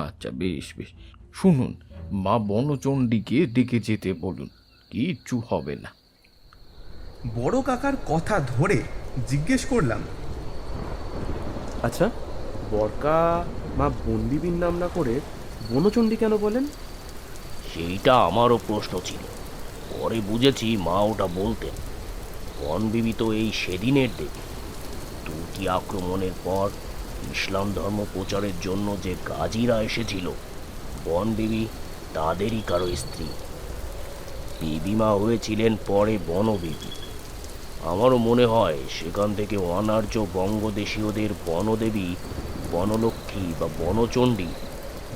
আচ্ছা, বেশ বেশ, শুনুন, মা বনচণ্ডীকে ডেকে যেতে বলুন, কিচ্ছু হবে না। বড় কাকার কথা ধরে জিজ্ঞেস করলাম, আচ্ছা, বরকা মা বনবিবির নাম না করে বনচণ্ডী কেন বলেন? সেইটা আমারও প্রশ্ন ছিল, পরে বুঝেছি মা ওটা বলতেন। বনবিবি তো এই সেদিনের দেবী। তুর্কি আক্রমণের পর ইসলাম ধর্ম প্রচারের জন্য যে গাজীরা এসেছিল, বনবিবি তাদেরই কারো স্ত্রী। বিবিমা হয়েছিলেন পরে বনবিবি। আমারও মনে হয় সেখান থেকে অনার্য বঙ্গদেশীয়দের বনদেবী, বনলক্ষ্মী বা বনচণ্ডী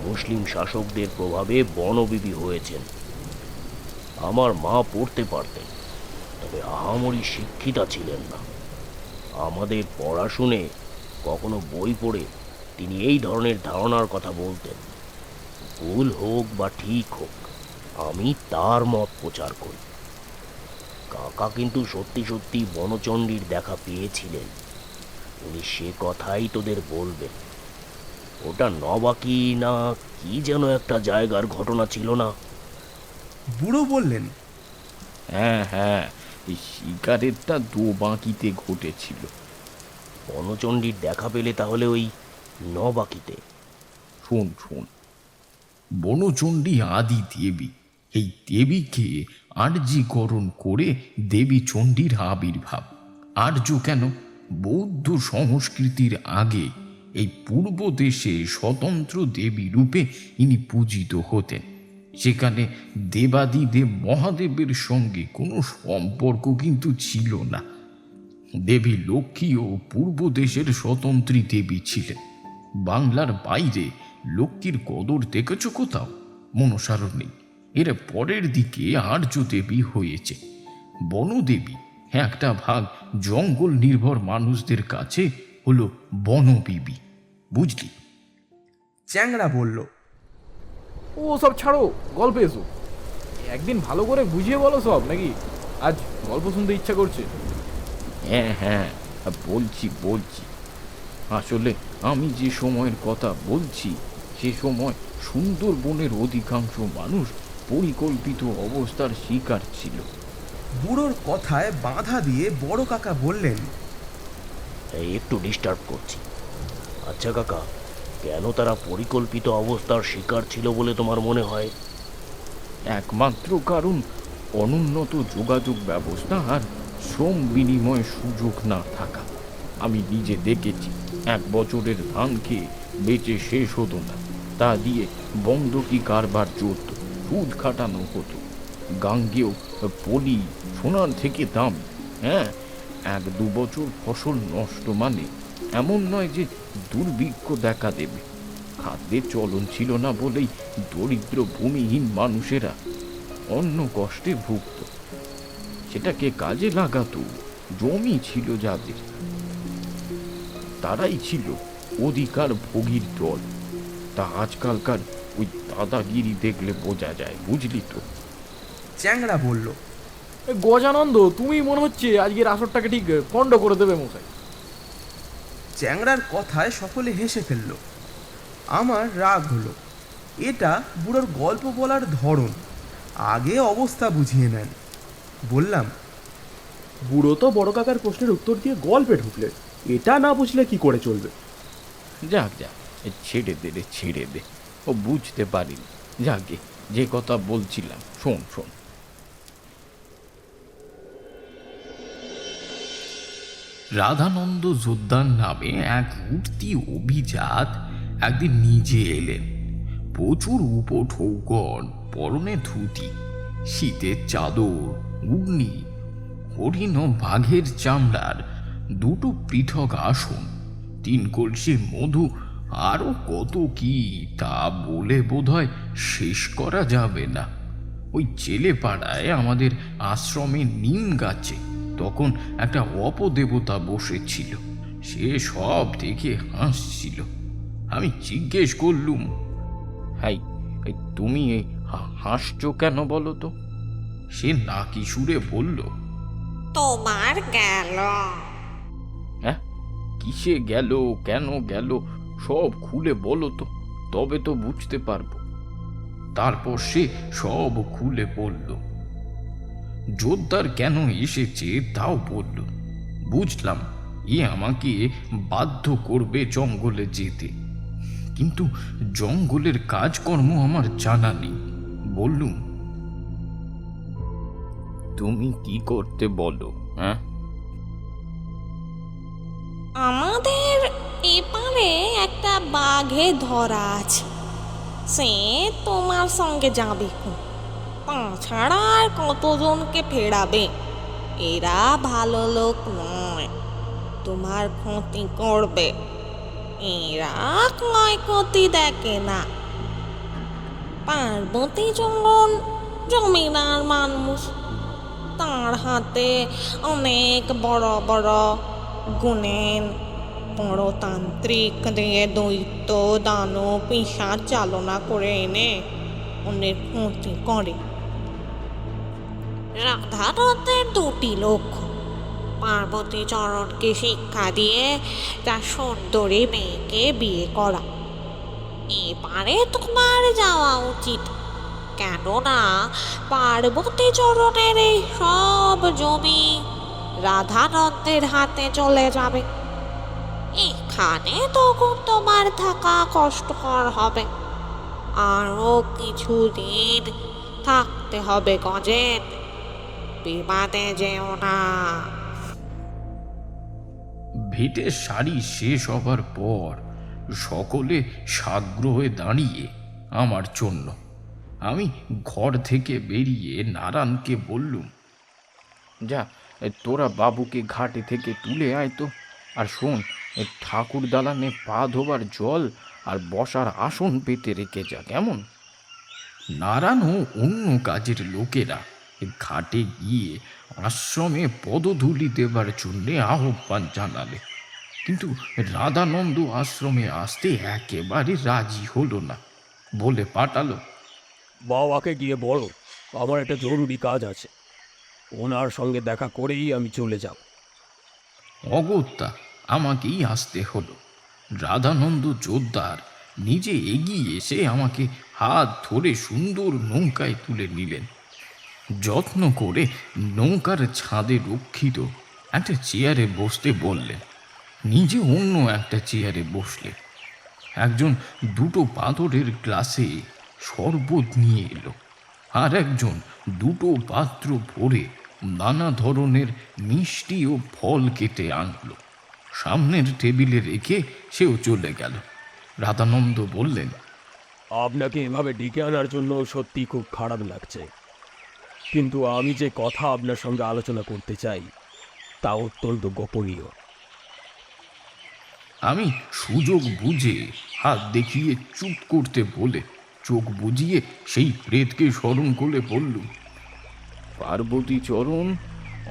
মুসলিম শাসকদের প্রভাবে বনবিবি হয়েছেন। আমার মা পড়তে পারতেন, তবে আহামরি শিক্ষিতা ছিলেন না। আমাদের পড়াশুনে কখনো বই পড়ে তিনি এই ধরনের ধারণার কথা বলতেন। ভুল হোক বা ঠিক হোক, আমি তার মত প্রচার করি। কাকা কিন্তু সত্যি সত্যি বনচণ্ডীর দেখা পেয়েছিলেন। উনি সে কথাই তোদের বলবেন। ওটা নবাকি না কি যেন একটা জায়গার ঘটনা ছিল না? বুড়ো বললেন, হ্যাঁ হ্যাঁ, এই শিকারেরটা দোবাঁকিতে ঘটেছিল। বনচণ্ডীর দেখা পেলে তাহলে ওই নবাকিতে? শোন শোন, বনচণ্ডী আদি দেবী। এই দেবীকে আর্যীকরণ করে দেবী চণ্ডীর আবির্ভাব। আর্য কেন, বৌদ্ধ সংস্কৃতির আগে এই পূর্ব দেশে স্বতন্ত্র দেবী রূপে ইনি পূজিত হতেন। সেখানে দেবাদিদেব মহাদেবের সঙ্গে কোনো সম্পর্ক কিন্তু ছিল না। দেবী লক্ষ্মীও পূর্ব দেশের স্বতন্ত্রী দেবী ছিলেন। বাংলার বাইরে লক্ষ্মীর কদর দেখেছ কোথাও? মনসারও নেই। এর পরের দিকে আর্য দেবী হয়েছে বনদেবী। একটা ভাগ জঙ্গল নির্ভর মানুষদের কাছে হলো বনবিবি, বুঝলি? চ্যাংড়া বলল, ও সব ছাড়ো, গল্পে এসো। একদিন ভালো করে বুঝিয়ে বলো সব, নাকি আজ গল্প শুনতে ইচ্ছা করছে? হ্যাঁ হ্যাঁ, বলছি বলছি। আসলে আমি যে সময়ের কথা বলছি সে সময় সুন্দরবনের অধিকাংশ মানুষ পরিকল্পিত অবস্থার শিকার ছিল। বুড়োর কথায় বাধা দিয়ে বড় কাকা বললেন, এই একটু ডিস্টার্ব করছি। আচ্ছা কাকা, কেন তারা পরিকল্পিত অবস্থার শিকার ছিল বলে তোমার মনে হয়? একমাত্র কারণ অনুন্নত যোগাযোগ ব্যবস্থা আর শ্রম বিনিময় সুযোগ না থাকা। আমি নিজে দেখেছি, 1 বছরের ধান খেয়ে বেচে শেষ হতো না। তা দিয়ে বন্ধকি কারবার চলত, সুদ খাটানো হতো। গাঙ্গেও পলি সোনার থেকে দাম। হ্যাঁ, 1-2 বছর ফসল নষ্ট মানে এমন নয় যে দুর্ভিক্ষ দেখা দেবে। খাদ্যের চলন ছিল না বলেই দরিদ্র ভূমিহীন মানুষেরা অন্য কষ্টে ভুগত। সেটাকে কাজে লাগাতো জমি ছিল যাদের, তারাই ছিল অধিকার ভোগীর দল। তা আজকালকার ওই দাদাগিরি দেখলে বোঝা যায়, বুঝলি তো? চ্যাংড়া বলল, গজানন্দ, তুমি মনে হচ্ছে আজকের আসরটাকে ঠিক পণ্ড করে দেবে মশাই। চ্যাংড়ার কথায় সকলে হেসে ফেলল। আমার রাগ হলো। এটা বুড়োর গল্প বলার ধরন, আগে অবস্থা বুঝিয়ে নেন। বললাম, বুড়ো তো বড় কাকার প্রশ্নের উত্তর দিয়ে গল্পে ঢুকলেন। এটা না বুঝলে কি করে চলবে? যাক যাক, ছেড়ে দে রে, ছেড়ে দে। ও বুঝতে পারিনি। যাকে যে কথা বলছিলাম, শোন শোন। রাধানন্দ যোদ্ধার নামে এক উঠতি অভিজাত একদিন নিজে এলেন। প্রচুর উপঢৌকন, পরনে ধুতি, শীতের চাদর, উড়নি, হরিণ ও বাঘের চামড়ার 2টো পৃথক আসন, 3 কলসি মধু, আরো কত কি তা বলে বোধহয় শেষ করা যাবে না। ওই জেলে পাড়ায় আমাদের আশ্রমের নিম গাছে তখন একটা অপদেবতা বসেছিল। সে সব দেখে হাসছিল। আমি জিজ্ঞেস করলুম, হাই, তুমি হাসছো কেন বলো তো? সে নাকি সুরে বলল, তোমার গেল। হ্যাঁ, কিসে গেল, কেন গেল, সব খুলে বলো তো, তবে তো বুঝতে পারবো। তারপর সে সব খুলে বলল। জোরদার কেন এসেছে তাও বলল। বুঝলাম এ আমাকে বাধ্য করবে জঙ্গলে যেতে, কিন্তু জঙ্গলের কাজকর্ম আমার জানা নেই। বললুম, তুমি কি করতে বলো? হ্যাঁ, আমাদের এপারে একটা বাঘে ধরা আছে, সে তোমার সঙ্গে যাবে। তাছাড়া আর কতজনকে ফেরাবে? এরা ভালো লোক নয়, তোমার ক্ষতি করবে। এরা ক্ষয়ক্ষতি দেখে না। পার্বতী যখন জমিদার মানুষ, তার হাতে অনেক বড় বড় গুণেন পরতান্ত্রিক দিয়ে দৈত্য দানব পিশাচ চালনা করে এনে অনেক ক্ষতি করে। রাধারথের দুটি লক্ষ্য, পার্বতী চরণকে শিক্ষা দিয়ে তার সুন্দরী মেয়েকে বিয়ে করা। এবারে তোমার যাওয়া উচিত, কেননা পার্বতী চরণের এই সব জমি রাধানন্দের হাতে চলে যাবে। এখানে তখন তোমার থাকা কষ্টকর হবে, আরো কিছুদিন থাকতে হবে গজেন, বিবাদে যেও না। ভিটের শাড়ি শেষ হবার পর সকলে সাগ্র হয়ে দাঁড়িয়ে আমার জন্য। আমি ঘর থেকে বেরিয়ে নারায়ণকে বললুম, যা তোরা বাবুকে ঘাটে থেকে তুলে আয় তো, আর শোন, ঠাকুর দালানে পা ধোবার জল আর বসার আসন পেতে রেখে যা, কেমন? নারায়ণ ও অন্য কাজের লোকেরা ঘাটে গিয়ে আশ্রমে পদধূলি দেবার জন্যে আহ্বান জানালে, কিন্তু রাধানন্দ আশ্রমে আসতে একেবারে রাজি হলো না, বলে পাঠালো, বাবাকে গিয়ে বলো আমার একটা জরুরি কাজ আছে, ওনার সঙ্গে দেখা করেই আমি চলে যাব। অগত্যা আমাকেই আসতে হলো। রাধানন্দ জোরদার নিজে এগিয়ে এসে আমাকে হাত ধরে সুন্দর নৌকায় তুলে নিলেন। যত্ন করে নৌকার ছাদে রক্ষিত একটা চেয়ারে বসতে বললেন, নিজে অন্য একটা চেয়ারে বসলে। একজন দুটো পাথরের গ্লাসে শরবত নিয়ে এলো, আর একজন দুটো পাত্র ভরে নানা ধরনের মিষ্টি ও ফল কেটে আনলো। সামনের টেবিলে রেখে সেও চলে গেল। রাধানন্দ বললেন, আপনাকে এভাবে ডেকে আনার জন্য সত্যি খুব খারাপ লাগছে, কিন্তু আমি যে কথা আপনার সঙ্গে আলোচনা করতে চাই তা অত্যন্ত গোপনীয়। আমি সুযোগ বুঝে হাত দেখিয়ে চুপ করতে বলে চোখ বুজিয়ে সেই প্রেতকে স্মরণ করে বললুম, পার্বতী চরণ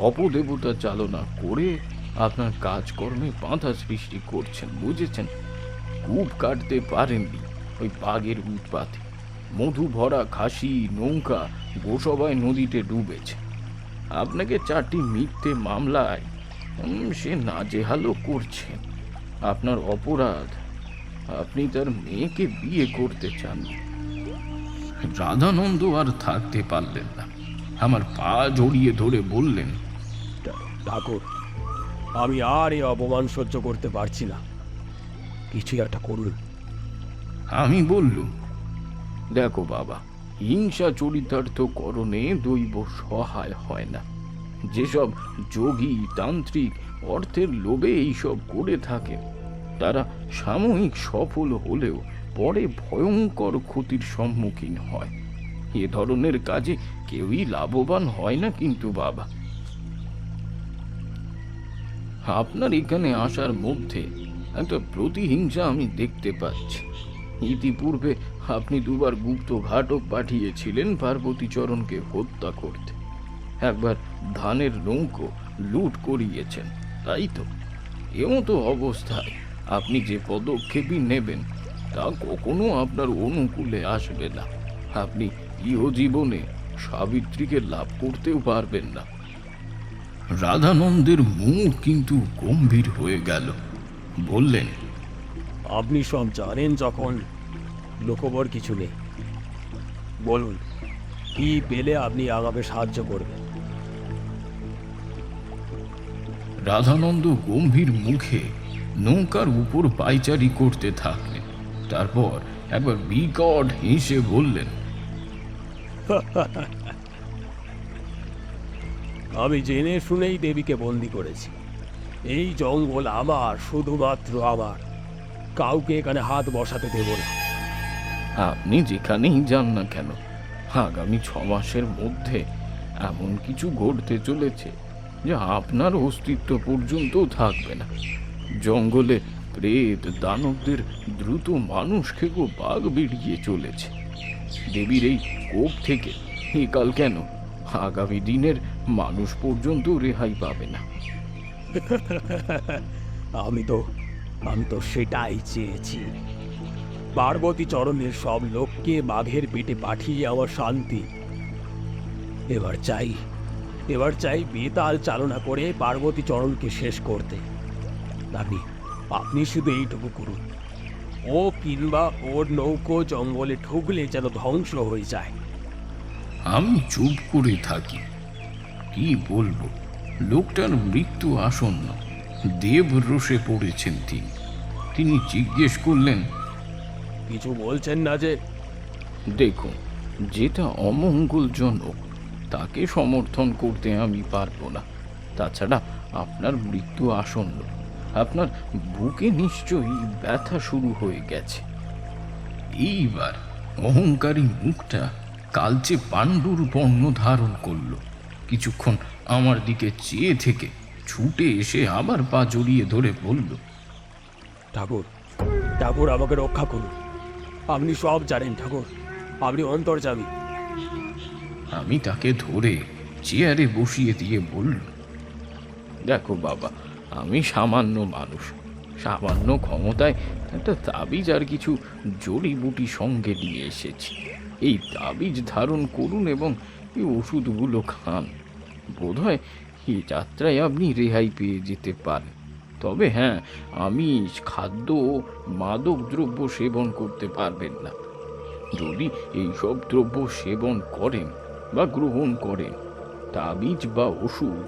অপদেবতা চালনা করে আপনার কাজকর্মে বাধা সৃষ্টি করছেন, বুঝেছেন? কূপ কাটতে পারেননি ওই বাঘের উৎপাতে, মধু ভরা খাসি নৌকা গোসবায় নদীতে ডুবেছে। আপনাকে 4টি মিথ্যে মামলায় সে নাজেহালও করছেন। আপনার অপরাধ, আপনি তার মেয়েকে বিয়ে করতে চান। রাধানন্দ আর থাকতে পারলেন না, আমার পা জড়িয়ে ধরে বললেন, ঠাকুর, আমি আর এই অপমান সহ্য করতে পারছি না, কিছু একটা করুন। আমি বললুম, দেখো বাবা, হিংসা চরিতার্থ করণে দৈব সহায় হয় না। যেসব যোগী তান্ত্রিক অর্থের লোভে এইসব করে থাকেন, তারা সাময়িক সফল হলেও পরে ভয়ঙ্কর ক্ষতির সম্মুখীন হয়। এ ধরনের কাজে কেউই লাভবান হয় না। কিন্তু বাবা, আপনার এখানে আসার মধ্যে একটা প্রতিহিংসা আমি দেখতে পাচ্ছি। ইতিপূর্বে আপনি 2বার গুপ্ত ঘাতক পাঠিয়েছিলেন পার্বতী চরণকে হত্যা করতে, একবার ধানের নৌকো লুট করিয়েছেন, তাই তো? এমতো অবস্থায় আপনি যে পদক্ষেপই নেবেন তা কখনো আপনার অনুকূলে আসবে না। আপনি ইহজীবনে সাবিত্রীকে লাভ করতেও পারবেন না। রাধানন্দের মুখ কিন্তু গম্ভীর হয়ে গেল। বললেন, আপনি সব জানেন যখন, লোকবর কিছু নেই। বলুন, কি পেলে আপনি আগামী সাহায্য করবেন? রাধানন্দ গম্ভীর মুখে নৌকার উপর পায়চারি করতে থাকলেন। তারপর একবার বিকট হেসে বললেন, আমি জেনে শুনেই দেবীকে বন্দি করেছি। এই জঙ্গল আমার, শুধুমাত্র আমার, কাউকে এখানে হাত বসাতে দেব না। আপনি যেখানেই যান না কেন, আগামী 6 মাসের মধ্যে এমন কিছু ঘটতে চলেছে যা আপনার অস্তিত্ব পর্যন্ত থাকবে না। জঙ্গলে প্রেত দানবদের দ্রুত মানুষ খেকো বাঘ বেরিয়ে চলেছে। দেবীর এই কোপ থেকে একাল কেন, আগামী দিনের মানুষ পর্যন্ত রেহাই পাবে না। আমি তো সেটাই চেয়েছি। পার্বতী চরণের সব লোককে বাঘের পেটে পাঠিয়ে আমার শান্তি। এবার চাই বেতাল চালনা করে পার্বতী চরণকে শেষ করতে। আপনি শুধু এইটুকু করুন, ও কিংবা ওর নৌকো জঙ্গলে ঢুকলে যেন ধ্বংস হয়ে যায়। আমি চুপ করে থাকি। কি বলবো, লোকটার মৃত্যু আসন্ন, দেব রোষে পড়েছেন তিনি জিজ্ঞেস করলেন, কিছু বলছেন না যে? দেখুন, যেটা অমঙ্গলজনক তাকে সমর্থন করতে আমি পারবো না। তাছাড়া আপনার মৃত্যু আসন্ন, আপনার বুকে নিশ্চয়ই ব্যথা শুরু হয়ে গেছে। এইবার অহংকারী মুখটা কালচে পাণ্ডুর বর্ণ ধারণ করলো। কিছুক্ষণ আমার দিকে চেয়ে থেকে ছুটে এসে আবার পা জড়িয়ে ধরে বলল, ঠাকুর আমাকে রক্ষা করুন। আপনি সব জানেন ঠাকুর, আপনি অন্তর্যামী। আমি তাকে ধরে চেয়ারে বসিয়ে দিয়ে বলল, দেখো বাবা, আমি সামান্য মানুষ, সামান্য ক্ষমতায় একটা তাবিজ আর কিছু জড়িবুটি সঙ্গে নিয়ে এসেছি। এই তাবিজ ধারণ করুন এবং এই ওষুধগুলো খান। বোধহয় এই যাত্রায় আপনি রেহাই পেয়ে যেতে পারেন। তবে হ্যাঁ, আমি খাদ্য ও মাদক দ্রব্য সেবন করতে পারবেন না। যদি এইসব দ্রব্য সেবন করেন বা গ্রহণ করেন, তাবিজ বা ওষুধ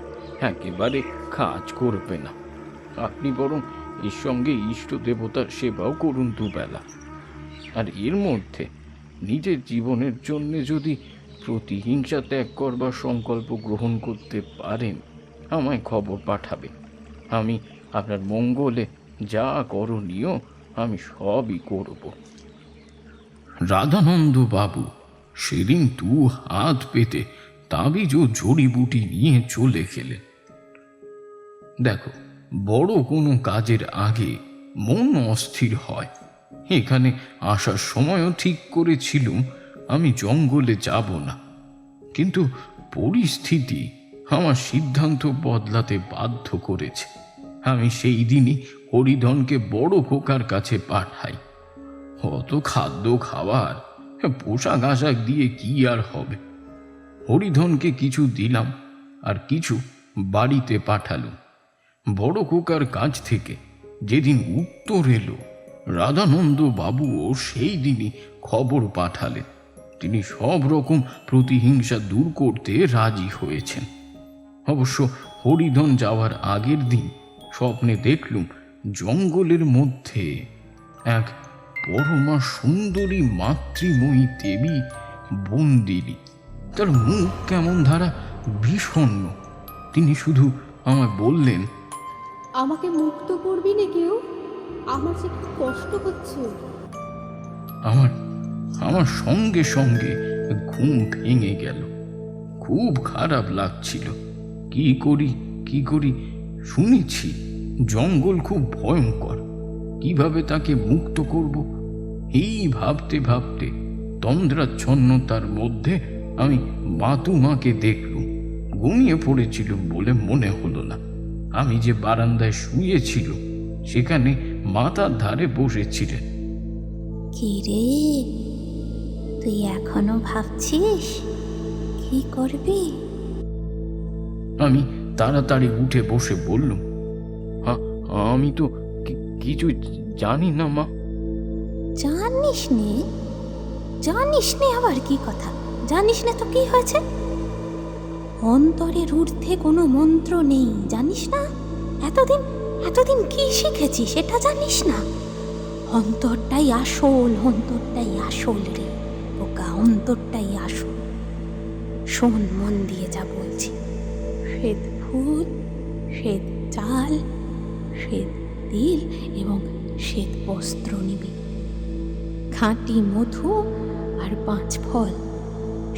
একেবারে কাজ করবে না। আপনি বরং এর সঙ্গে ইষ্ট দেবতার সেবাও করুন দুবেলা। আর এর মধ্যে নিজের জীবনের জন্য যদি প্রতিহিংসা ত্যাগ করবার সংকল্প গ্রহণ করতে পারেন, আমায় খবর পাঠাবেন। আমি আপনার মঙ্গলে যা করণীয় আমি সবই করব। রাধানন্দ বাবু সেদিন 2 হাত পেতে তাবিজ ও জড়িবুটি নিয়ে চলে গেলেন। দেখো, বড় কোনো কাজের আগে মন অস্থির হয়। এখানে আসার সময়ও ঠিক করেছিলুম আমি জঙ্গলে যাব না, কিন্তু পরিস্থিতি আমার সিদ্ধান্ত বদলাতে বাধ্য করেছে। আমি সেই দিনই হরিধনকে বড় খোকার কাছে পাঠাই। অত খাদ্য খাওয়ার, পোশাক আশাক দিয়ে কি আর হবে। হরিধনকে কিছু দিলাম আর কিছু বাড়িতে পাঠালুম। বড় খোকার কাছ থেকে যেদিন উত্তর এলো, রাধানন্দ বাবুও সেই দিনই খবর পাঠালেন তিনি সব রকম প্রতিহিংসা দূর করতে রাজি হয়েছেন। অবশ্য হরিধন যাওয়ার আগের দিন স্বপ্নে দেখলুম জঙ্গলের মধ্যে এক পরমা সুন্দরী মাতৃময়ী দেবী বন্দিনী। তার মুখ কেমন ধারা বিষণ্ণ। তিনি শুধু আমায় বললেন, আমাকে মুক্ত করবি না কেউ, আমার যে খুব কষ্ট হচ্ছে। আমার সঙ্গে সঙ্গে ঘুম ভেঙে গেল। খুব খারাপ লাগছিল। কি করি শুনেছি জঙ্গল খুব ভয়ঙ্কর, কিভাবে তাকে মুক্ত করব এই ভাবতে ভাবতে তন্দ্রাচ্ছন্নতার মধ্যে আমি মাতুমাকে দেখলুম। ঘুমিয়ে পড়েছিল বলে মনে হলো না। আমি যে বারান্দায় শুয়েছিল সেখানে মাথার ধারে বসেছিলেন। কি রে, তুই এখনো ভাবছিস কি করবি? আমি তাড়াতাড়ি উঠে বসে বললুম, আমি তো কিছু জানি না মা। জানিস নে আবার কি কথা? জানিস না তো কি হয়েছে? অন্তরের ঊর্ধ্বে কোনো মন্ত্র নেই, জানিস না? এতদিন কি শিখেছিস সেটা জানিস না? অন্তরটাই আসল রে বোকা, অন্তরটাই আসল। শোন মন দিয়ে যা বলছি। শ্বেত ফুল, শ্বেত চাল, শ্বেত তিল এবং শ্বেত বস্ত্র নিবি, খাঁটি মধু আর 5 ফল,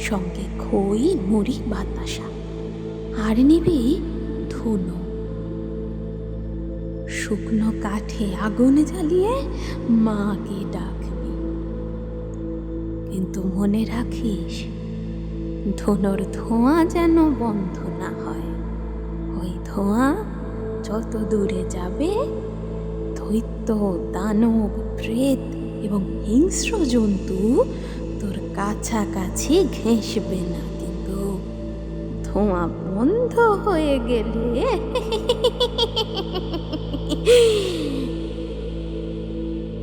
সঙ্গে খই, মুড়ি, বাতাসা, আর নিবি ধুনো। শুকনো কাঠে আগুন জ্বালিয়ে মাকে ডাকবি, কিন্তু মনে রাখিস ধুনোর ধোঁয়া যেন বন্ধ না হয়। ওই ধোঁয়া যত দূরে যাবে, দৈত্য, দানব, প্রেত এবং হিংস্র জন্তু তোর কাছাকাছি ঘেঁষবে না। কিন্তু ধোঁয়া বন্ধ হয়ে গেলে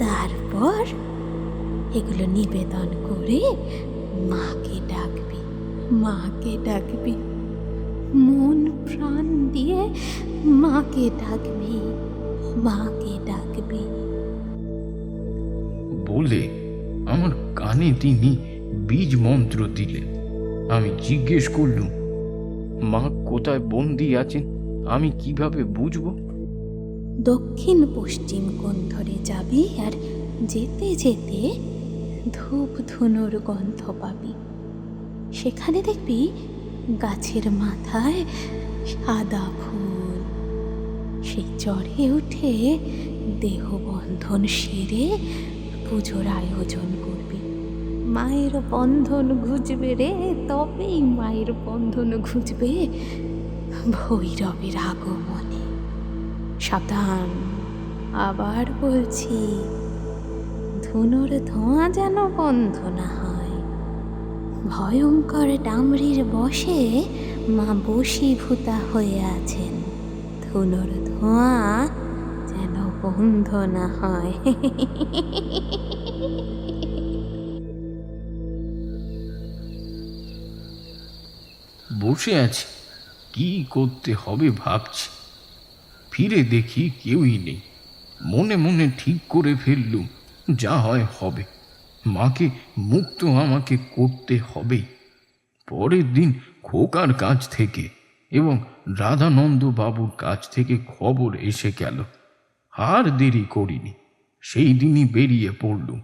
তারপর এগুলো নিবেদন করে মাকে ডাকবি, মাকে ডাকবি, মন প্রাণ দিয়ে মাকে ডাকবি, মাকে ডাকবি। বলে আমার কানে তিনি বীজ মন্ত্র দিলেন। আমি জিজ্ঞেস করলুম, মা কোথায় বন্দি আছেন, আমি কিভাবে বুঝবো? দক্ষিণ পশ্চিম কোণ ধরে যাবি, আর যেতে যেতে ধূপ ধুনোর গন্ধ পাবি। সেখানে দেখবি গাছের মাথায় সাদা ফুল। সেই চড়ে উঠে দেহ বন্ধন সেরে পুজোর আয়োজন করবি। মায়ের বন্ধন ঘুচবে রে, তবেই মায়ের বন্ধন ঘুচবে ভৈরবের আগমনে। সাবধান, আবার বলছি, ধুনোর ধোঁয়া যেন বন্ধ না হয়। ভয়ঙ্কর ডামরির বশে মা বশীভূতা হয়ে আছেন। ধুনোর ধোঁয়া যেন বন্ধ না হয়। বসে আছি, কি করতে হবে ভাবছি। ফিরে দেখি কেউই নেই। মনে মনে ঠিক করে ফেললুম, যা হয় হবে, মাকে মুক্ত আমাকে করতে হবেই। পরের দিন খোকার কাছ থেকে এবং রাধানন্দ বাবুর কাছ থেকে খবর এসে গেল। আর দেরি করিনি, সেই দিনই বেরিয়ে পড়লুম।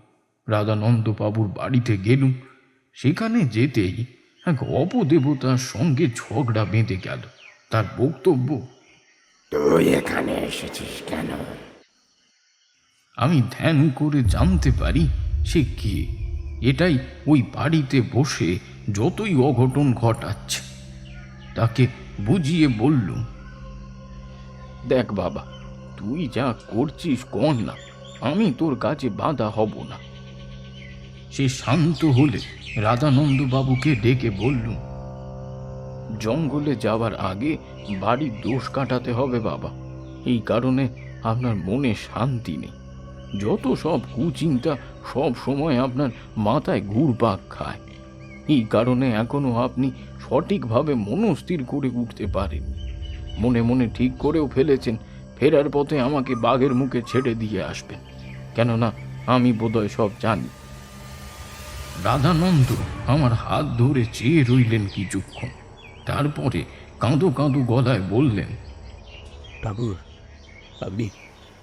রাধানন্দ বাবুর বাড়িতে গেলুম। সেখানে যেতেই এক অপদেবতার সঙ্গে ঝগড়া বেঁধে গেল। তার বক্তব্য, তুই এখানে এসেছিস কেন? আমি ধ্যান করে জানতে পারি সে কে। এটাই ওই বাড়িতে বসে যতই অঘটন ঘটাচ্ছে। তাকে বুঝিয়ে বললুম, দেখ বাবা, তুই যা করছিস কর না, আমি তোর কাছে বাধা হব না। সে শান্ত হলে রাধানন্দ বাবুকে ডেকে বললুম, জঙ্গলে যাওয়ার আগে বাড়ির দোষ কাটাতে হবে বাবা। এই কারণে আপনার মনে শান্তি নেই। যত সব কুচিন্তা সব সময় আপনার মাথায় ঘুরপাক খায়। এই কারণে এখনো আপনি সঠিকভাবে মনস্থির করে উঠতে পারেন। মনে মনে ঠিক করেও ফেলেছেন ফেরার পথে আমাকে বাঘের মুখে ছেড়ে দিয়ে আসবেন, কেননা আমি বোধহয় সব জানি। রাধানন্দ আমার হাত ধরে চেয়ে রইলেন কিছুক্ষণ। তারপরে কাঁদো কাঁদো গলায় বললেন, ঠাকুর, আপনি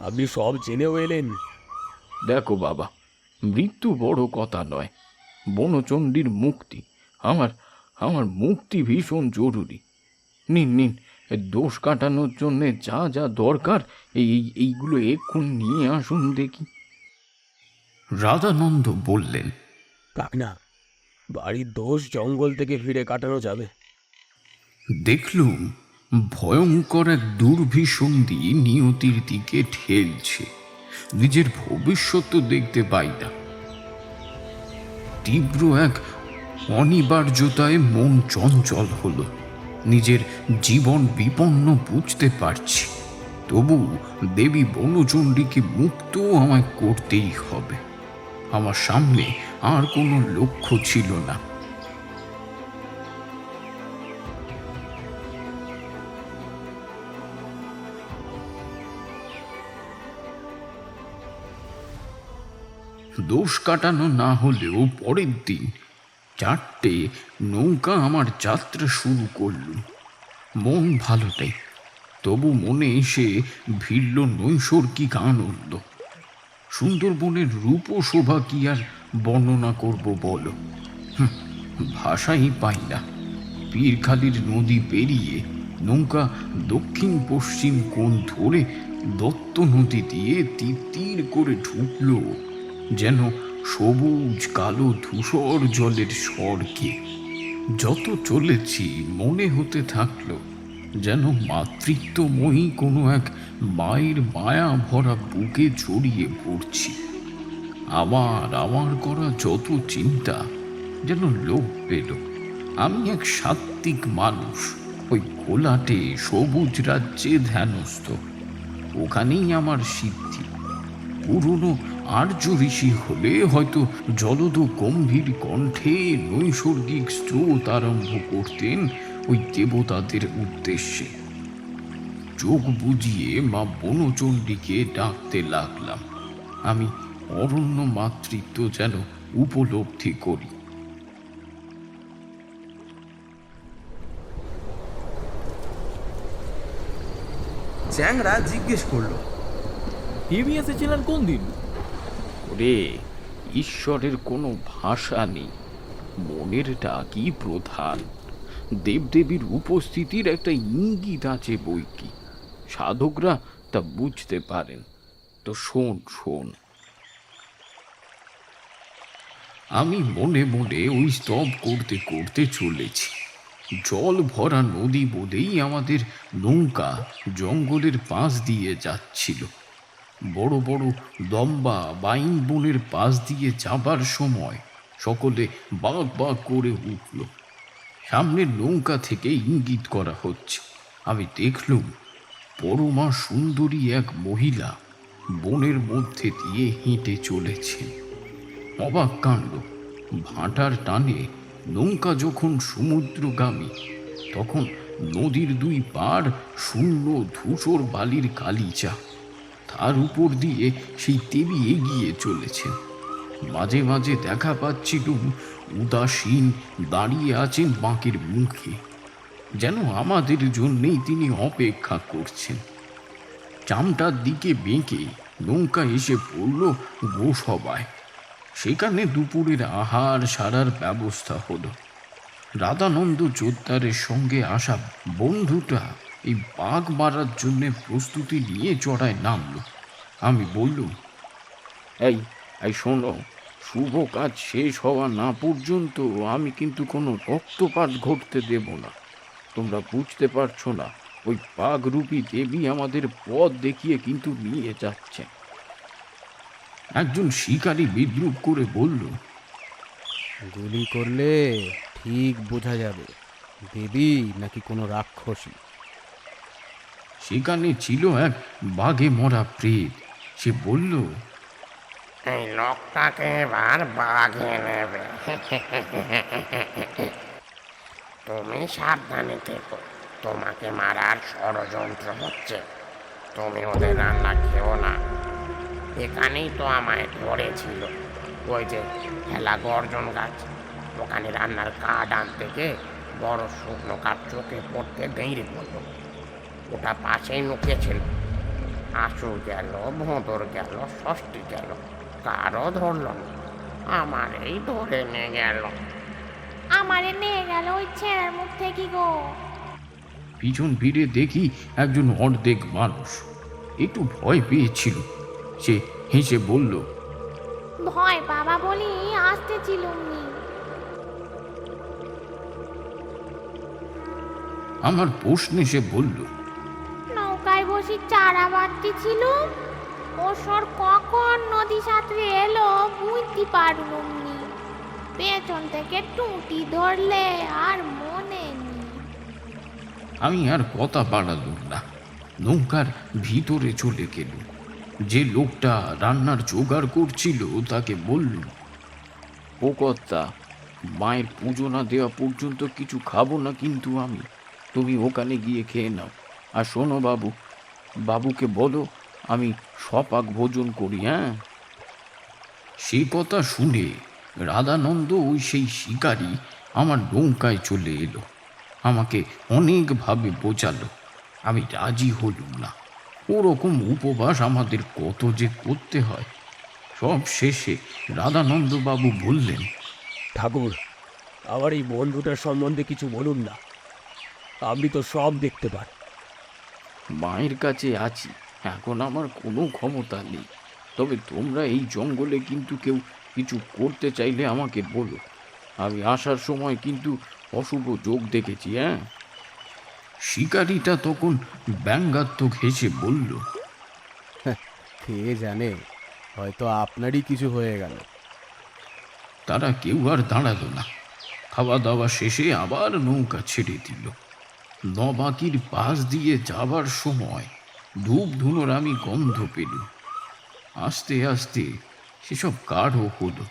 আপনি সব জেনেও এলেন? দেখো বাবা, মৃত্যু বড় কথা নয়, বনচণ্ডীর মুক্তি, আমার মুক্তি ভীষণ জরুরি। নিন নিন, দোষ কাটানোর জন্যে যা যা দরকার এইগুলো এক্ষুনি নিয়ে আসুন দেখি। রাধানন্দ বললেন, কাকনা, বাড়ির দোষ জঙ্গল থেকে ফিরে কাটানো যাবে। দেখলুম ভয়ঙ্কর এক দুর্ভিসন্ধি নিয়তির দিকে ঠেলছে। নিজের ভবিষ্যৎ তো দেখতে পাই না। তীব্র এক অনিবার্যতায় মন চঞ্চল হলো। নিজের জীবন বিপন্ন বুঝতে পারছি, তবু দেবী বনচণ্ডীকে মুক্ত আমায় করতেই হবে। আমার সামনে আর কোনো লক্ষ্য ছিল না। দোষ কাটানো না হলেও পরের দিন 4টে নৌকা আমার যাত্রা শুরু করলুম। মন ভালোটাই, তবু মনে এসে ভিড়ল নৈসর্গিক আনন্দ। সুন্দরবনের রূপ ও শোভা কি আর বর্ণনা করব বলো, ভাষাই পাই না। পীরখালির নদী পেরিয়ে নৌকা দক্ষিণ পশ্চিম কোণ ধরে দত্ত নদী দিয়ে তীর করে ঢুকলো যেন সবুজ কালো ধূসর জলের স্বর্গে। যত চলেছি মনে হতে থাকলো যেন মাতৃত্বময়ী কোনো এক মায়ের মায়া ভরা বুকে জড়িয়ে পড়ছি। আমার করা যত চিন্তা যেন লোপ পেল। আমি এক সাত্ত্বিক মানুষ, ওই ঘোলাটে সবুজ রাজ্যে ধ্যানস্থ। ওখানেই আমার সিদ্ধি। পুরনো আর্য ঋষি হলে হয়তো জলদ গম্ভীর কণ্ঠে নৈসর্গিক স্রোত আরম্ভ করতেন ওই দেবতাদের উদ্দেশ্যে। চোখ বুজিয়ে মা বনচণ্ডীকে ডাকতে লাগলাম। আমি অরণ্য মাতৃত্ব যেন উপলব্ধি করি। চ্যাংড়া জিজ্ঞেস করলো, দেবী এসেছিলেন কোন দিন? ওরে, ঈশ্বরের কোনো ভাষা নেই, মনের ডাকই প্রধান। দেবদেবীর উপস্থিতির একটা ইঙ্গিত আছে বই কি, সাধকরা তা বুঝতে পারেন। তো শোন। আমি মনে মনে ওই স্তব করতে করতে চলেছি। জল ভরা নদী বলেই আমাদের নৌকা জঙ্গলের পাশ দিয়ে যাচ্ছিল। বড় বড় লম্বা বাইন বনের পাশ দিয়ে যাবার সময় সকলে বাগ বাগ করে উঠল। সামনের নৌকা থেকে ইঙ্গিত করা হচ্ছে। আমি দেখলুম পরমা সুন্দরী এক মহিলা বনের মধ্যে দিয়ে হেঁটে চলেছেন। অবাক কাণ্ড, ভাটার টানে নৌকা যখন সমুদ্রগামী, তখন নদীর দুই পাড় শূন্য ধূসর বালির গালিচা। তার উপর দিয়ে সেই দেবী এগিয়ে চলেছেন। মাঝে মাঝে দেখা পাচ্ছিল উদাসীন দাঁড়িয়ে আছেন বাঁকের মুখে, যেন আমাদের জন্যেই তিনি অপেক্ষা করছেন। চামটার দিকে বেঁকে নৌকা এসে পড়ল গোসভায়। সেখানে দুপুরের আহার সারার ব্যবস্থা হলো। রাধানন্দ জোদ্দারের সঙ্গে আসা বন্ধুটা এই বাঘ মারার জন্য প্রস্তুতি নিয়ে চড়ায় নামলো। আমি বললুম, এই শোনো, শুভ কাজ শেষ হওয়া না পর্যন্ত আমি কিন্তু কোনো রক্তপাত ঘটতে দেব না। তোমরা বুঝতে পারছো না, ওই বাঘরূপী দেবী আমাদের পথ দেখিয়ে কিন্তু নিয়ে যাচ্ছে। একজন শিকারী বিদ্রুপ করে বলল, গুলি করলে ঠিক বোঝা যাবে দেবী নাকি কোনো রাক্ষসী। সেখানে ছিল এক বাঘে মরা প্রেত। সে বলল, এই লোকটাকে এবার বাঘে নেবে। তুমি সাবধানে থেকো, তোমাকে মারার ষড়যন্ত্র হচ্ছে। তুমি ওদের রান্না খেও না। এখানেই তো আমায় ধরেছিল, ওই যে হেলা গর্জন গাছ, ওখানে রান্নার কাঠ আনতে গিয়ে বড় শুকনো কাঠ চোখে পড়তে গেঁড়ে পড়ল। ওটা পাশেই লুকিয়েছিল। আশু গেল, ভোঁদর গেল, ষষ্ঠী গেল, কারও ধরল না। আমারই ধরে নিয়ে গেল। আমারে নিয়ে গেল ওই ছেঁড়ার মুখ থেকে গো। পিছন ফিরে দেখি একজন অর্ধেক মানুষ। একটু ভয় পেয়েছিল। সে হেসে বলল, ভয় বাবা বলি আসতেছিল। আমার প্রশ্নে সে বলল, নৌকায় বসে চারা বাঁধতেছিল, ওসর কখন নদী সাঁতরে এলো বুঝতে পারলুম নি। পেছন থেকে টুটি ধরলে আর মনে নেই। আমি আর কথা বাড়ালুম না, নৌকার ভিতরে চলে গেল। যে লোকটা রান্নার জোগাড় করছিল তাকে বললুম, ও কর্তা, মায়ের পুজো না দেওয়া পর্যন্ত কিছু খাবো না কিন্তু আমি। তুমি ওখানে গিয়ে খেয়ে নাও। আর শোনো বাবুকে বলো আমি সপাক ভোজন করি। হ্যাঁ। সে কথা শুনে রাধানন্দ ওই সেই শিকারী আমার নৌকায় চলে এলো। আমাকে অনেকভাবে বোঝালো, আমি রাজি হলুম না। ওরকম উপবাস আমাদের কত যে করতে হয়। সব শেষে রাধানন্দ বাবু বললেন, ঠাকুর, আমার এই বন্ধুটার সম্বন্ধে কিছু বলুন না, আপনি তো সব দেখতে পান। মায়ের কাছে আছি, এখন আমার কোনো ক্ষমতা নেই। তবে তোমরা এই জঙ্গলে কিন্তু কেউ কিছু করতে চাইলে আমাকে বলো, আমি আসার সময় কিন্তু অশুভ যোগ দেখেছি। হ্যাঁ, শিকারিটা তখন ব্যঙ্গাত্মক হেসে বলল, কে জানে, হয়তো আপনারই কিছু হয়ে গেল। তারা কেউ আর দাঁড়ালো না। খাওয়া দাওয়া শেষে আবার নৌকা ছেড়ে দিল। নবাকির পাশ দিয়ে যাবার সময় ধূপ ধুনোর আমি গন্ধ পেলুম। আস্তে আস্তে সেসব গাঢ় হলো।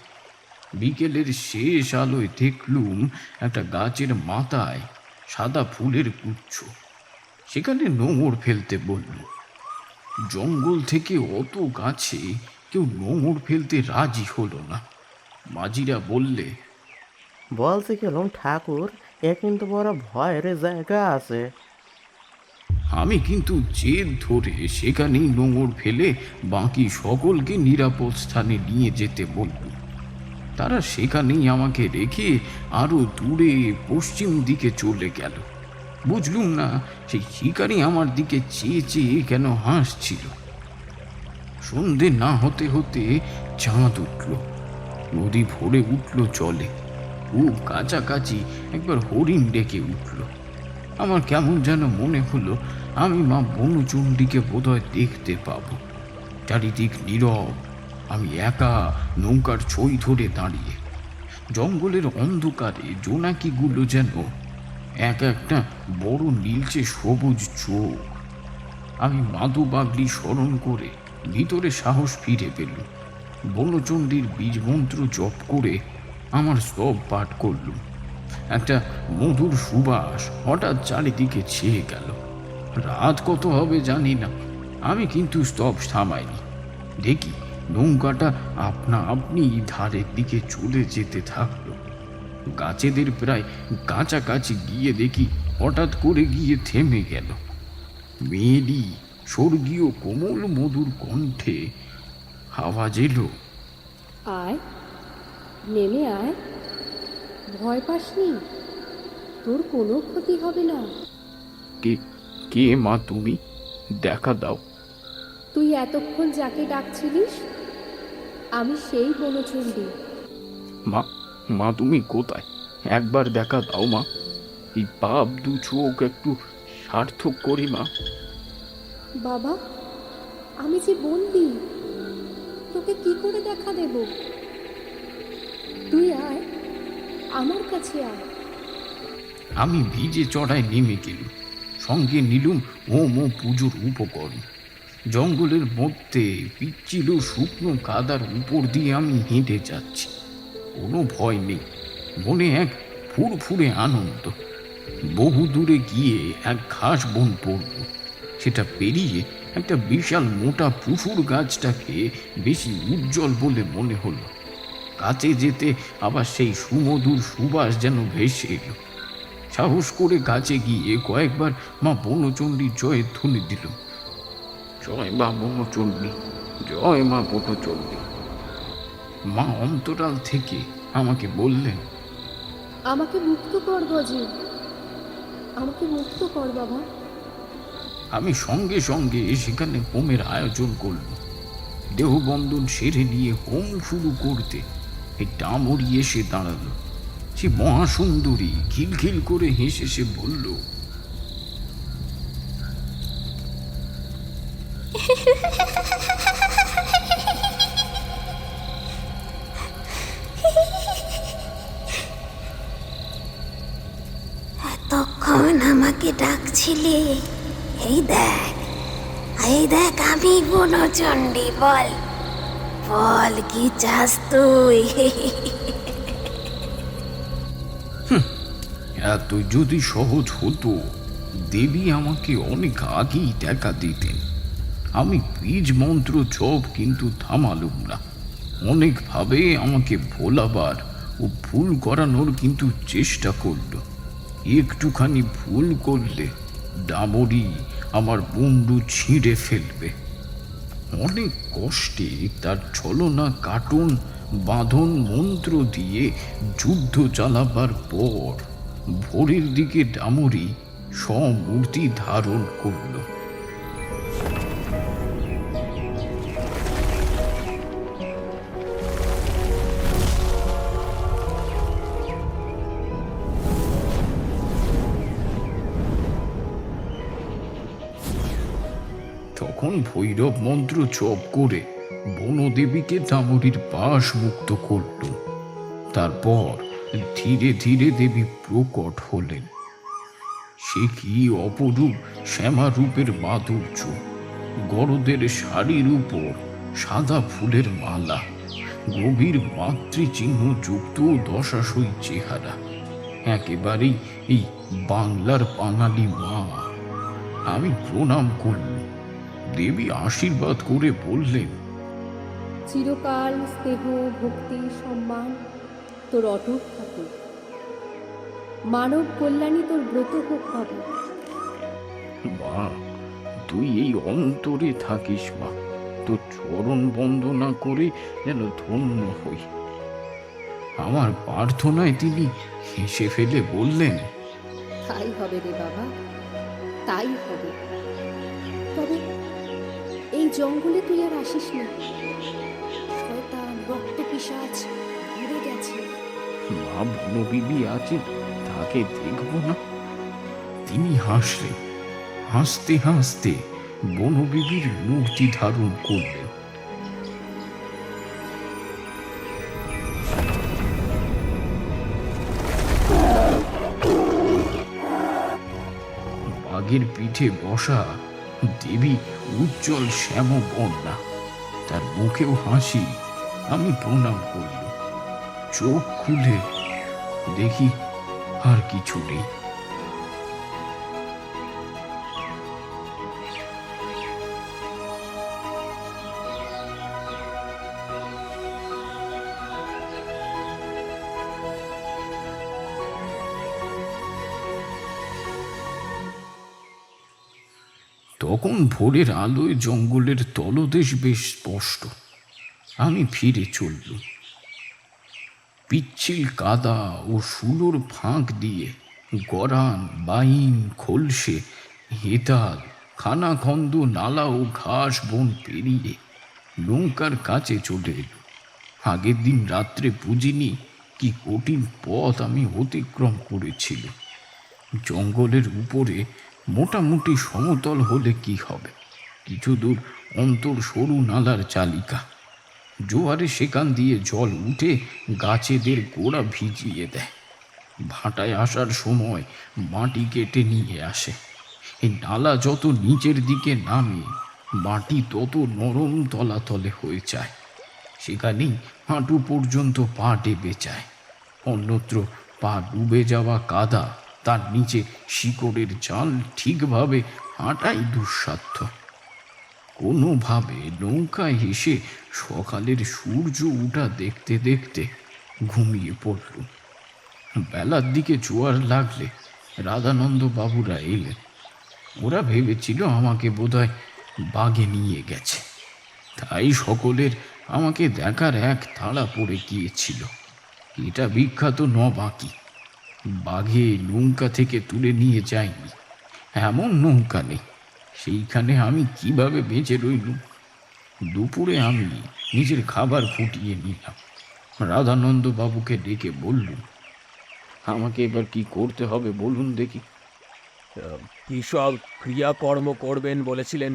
বিকেলের শেষ আলোয় দেখলুম একটা গাছের মাথায় সাদা ফুলের গুচ্ছ। সেখানে নোঙর ফেলতে বলল। জঙ্গল থেকে অত গাছে কেউ নোঙর ফেলতে রাজি হলো না। মাঝিরা বললে, বলতে গেলাম ঠাকুর, এ কিন্তু বড় ভয়ের জায়গা আছে। আমি কিন্তু জেদ ধরে সেখানেই নোঙর ফেলে বাকি সকলকে নিরাপদ স্থানে নিয়ে যেতে বলল। তারা সেখানেই আমাকে রেখে আরো দূরে পশ্চিম দিকে চলে গেল। বুঝলুম না সেই শিকারি আমার দিকে চেয়ে চেয়ে কেন হাসছিল। সন্ধে না হতে হতে চাঁদ উঠল, নদী ভরে উঠল জলে। খুব কাছাকাছি একবার হরিণ ডেকে উঠল। আমার কেমন যেন মনে হলো আমি মা বনচণ্ডীকে বোধহয় দেখতে পাবো। চারিদিক নীরব, আমি একা নৌকার ছই ধরে দাঁড়িয়ে। জঙ্গলের অন্ধকারে জোনাকিগুলো যেন এক একটা বড় নীলচে সবুজ চোখ। আমি মাদু বাগলি স্মরণ করে ভিতরে সাহস ফিরে পেলুম। বনচণ্ডীর বীজমন্ত্র জপ করে আমার স্তব পাঠ করলুম। একটা মধুর সুবাস হঠাৎ চারিদিকে ছেয়ে গেল। রাত কত হবে জানি না, আমি কিন্তু স্তব থামাইনি। দেখি নৌকাটা আপনা আপনি ধারের দিকে চলে যেতে থাকলো। গাছেদের প্রায় কাছাকাছি গিয়ে দেখি হঠাৎ করে গিয়ে থেমে গেল। মেয়েলি স্বর্গীয় কোমল মধুর কণ্ঠে আওয়াজ এলো, আয়, নেমে আয়, ভয় পাসনি, তোর কোনো ক্ষতি হবে না। কে কে মা তুমি? দেখা দাও। তুই এতক্ষণ যাকে ডাকছিলিস, আমি সেই বনচণ্ডী। মা মা তুমি কোথায়? একবার দেখা দাও মা। এই পাপ দু চোখ একটু সার্থক করি মা। বাবা, আমি যে বন্দি, তোকে কি করে দেখা দেব? তুই আয়, আমার কাছে আয়। আমি ভিজে চড়ায় নেমে গেলুম। সঙ্গে নিলুম হোম ও পুজোর উপকরণ। জঙ্গলের মধ্যে পিচ্ছিল শুকনো কাদার উপর দিয়ে আমি হেঁটে যাচ্ছি। কোনো ভয় নেই, মনে এক ফুরফুরে আনন্দ। বহু দূরে গিয়ে এক ঘাস বন পড়ল। সেটা পেরিয়ে একটা বিশাল মোটা পুকুর গাছটাকে বেশি উজ্জ্বল বলে মনে হলো। কাছে যেতে আবার সেই সুমধুর সুবাস যেন ভেসে এলো। সাহস করে গাছে গিয়ে কয়েকবার মা বনচণ্ডীর জয়ের ধ্বনি দিল। জয় মা বনচণ্ডী, জয় মা বনচণ্ডী। মা অন্তরাল থেকে আমাকে বললেন, আমাকে মুক্ত কর গজে, আমাকে মুক্ত কর বাবা। আমি সঙ্গে সঙ্গে সেখানে হোমের আয়োজন করলাম। দেহবন্ধন সেরে নিয়ে হোম শুরু করতে এই ডামরি এসে দাঁড়ালো। সে মহাসুন্দরী খিলখিল করে হেসে সে বলল, এতক্ষণ আমাকে ডাকছিলে, এই দেখ, এই দেখ আমি বনচণ্ডী। বল বল, কি চাস তুই? এত যদি সহজ হতো দেবী আমাকে অনেক আগেই দেখা দিতেন। আমি বীজ মন্ত্র জপ কিন্তু থামালুম না। অনেকভাবে আমাকে ভোলাবার ও ভুল করানোর কিন্তু চেষ্টা করল। একটুখানি ভুল করলে ডামরি আমার মুন্ডু ছিঁড়ে ফেলবে। অনেক কষ্টে তার ছলনা কাটন বাঁধন মন্ত্র দিয়ে যুদ্ধ চালাবার পর ভোরের দিকে ডামরি সমূর্তি ধারণ করল। তখন ভৈরব মন্ত্র জপ করে বনদেবীকে তামরির পাশ মুক্ত করল। তারপর ধীরে ধীরে দেবী প্রকট হলেন। সে কি অপরূপ শ্যামা রূপের মাধুর্য! গরদের শাড়ির উপর সাদা ফুলের মালা, গভীর মাতৃচিহ্ন যুক্ত দশাশই চেহারা, একেবারেই এই বাংলার বাঙালি মা। আমি প্রণাম করল। দেবী আশীর্বাদ করে বললেন, চিরকাল স্নেহ ভক্তি সম্মান তোর অটুট থাকুক, মানব কল্যাণী তোর ব্রত হোক বাবা। মা, তুই এই অন্তরে থাকিস মা, তোর চরণ বন্দনা করে যেন ধন্য হই। আমার প্রার্থনায় তিনি হেসে ফেলে বললেন, তাই হবে রে বাবা, তাই হবে। তবে এই জঙ্গলে তুই আর আসিস না, শয়তান রক্ত পিশাচ ঘুরে গেছে। মা বনবিবি আছে, তাকে দেখব না? তিনি হাসলেন। হাসতে হাসতে বনবিবির মূর্তি ধারণ করলেন। বাঘের পিঠে বসা দেবী উজ্জ্বল শ্যাম বন্যা, তার মুখেও হাসি। আমি প্রণাম করল। চোখ খুলে দেখি আর কিছু নেই। তখন ভোরের আলোয় জঙ্গলের তলদেশ বেশ স্পষ্ট। আমি ফিরে চলল। পিচ্ছিল কাদা ও শুলোর ফাঁক দিয়ে গরান, বাইন, খোলসে, হেতাল, খানাখন্দ, নালা ও ঘাস বন পেরিয়ে নৌকার কাছে চলে এল। আগের দিন রাত্রে বুঝিনি কি কঠিন পথ আমি অতিক্রম করেছিল। জঙ্গলের উপরে মোটামুটি সমতল হলে কি হবে, কিছু দূর অন্তর সরু নালার চালিকা। জোয়ারে সেখান দিয়ে জল উঠে গাছেদের গোড়া ভিজিয়ে দেয়। ভাটায় আসার সময় মাটি কেটে নিয়ে আসে। এই নালা যত নিচের দিকে নামে মাটি তত নরম তলাতলে হয়ে যায়। সেখানেই হাঁটু পর্যন্ত পা ডেবে যায়। অন্যত্র পা ডুবে যাওয়া কাদা, তার নিচে শিকড়ের জাল, ঠিকভাবে হাঁটাই দুঃসাধ্য। কোনোভাবে নৌকায় এসে সকালের সূর্য ওঠা দেখতে দেখতে ঘুমিয়ে পড়ল। বেলার দিকে জোয়ার লাগলে রাধানন্দ বাবুরা এলেন। ওরা ভেবেছিল আমাকে বোধহয় বাগে নিয়ে গেছে, তাই সকলের আমাকে দেখার এক তাড়া পড়ে গিয়েছিল। এটা বিখ্যাত বাকি বাঘে নৌকা থেকে তুলে নিয়ে যায়নি, এমন নৌকা নেই। সেইখানে আমি কিভাবে বেঁচে রইলুম। দুপুরে আমি নিজের খাবার ফুটিয়ে নিলাম। রাধানন্দ বাবুকে ডেকে বললুম, আমাকে এবার কি করতে হবে বলুন দেখি। কি সব ক্রিয়াকর্ম করবেন বলেছিলেন?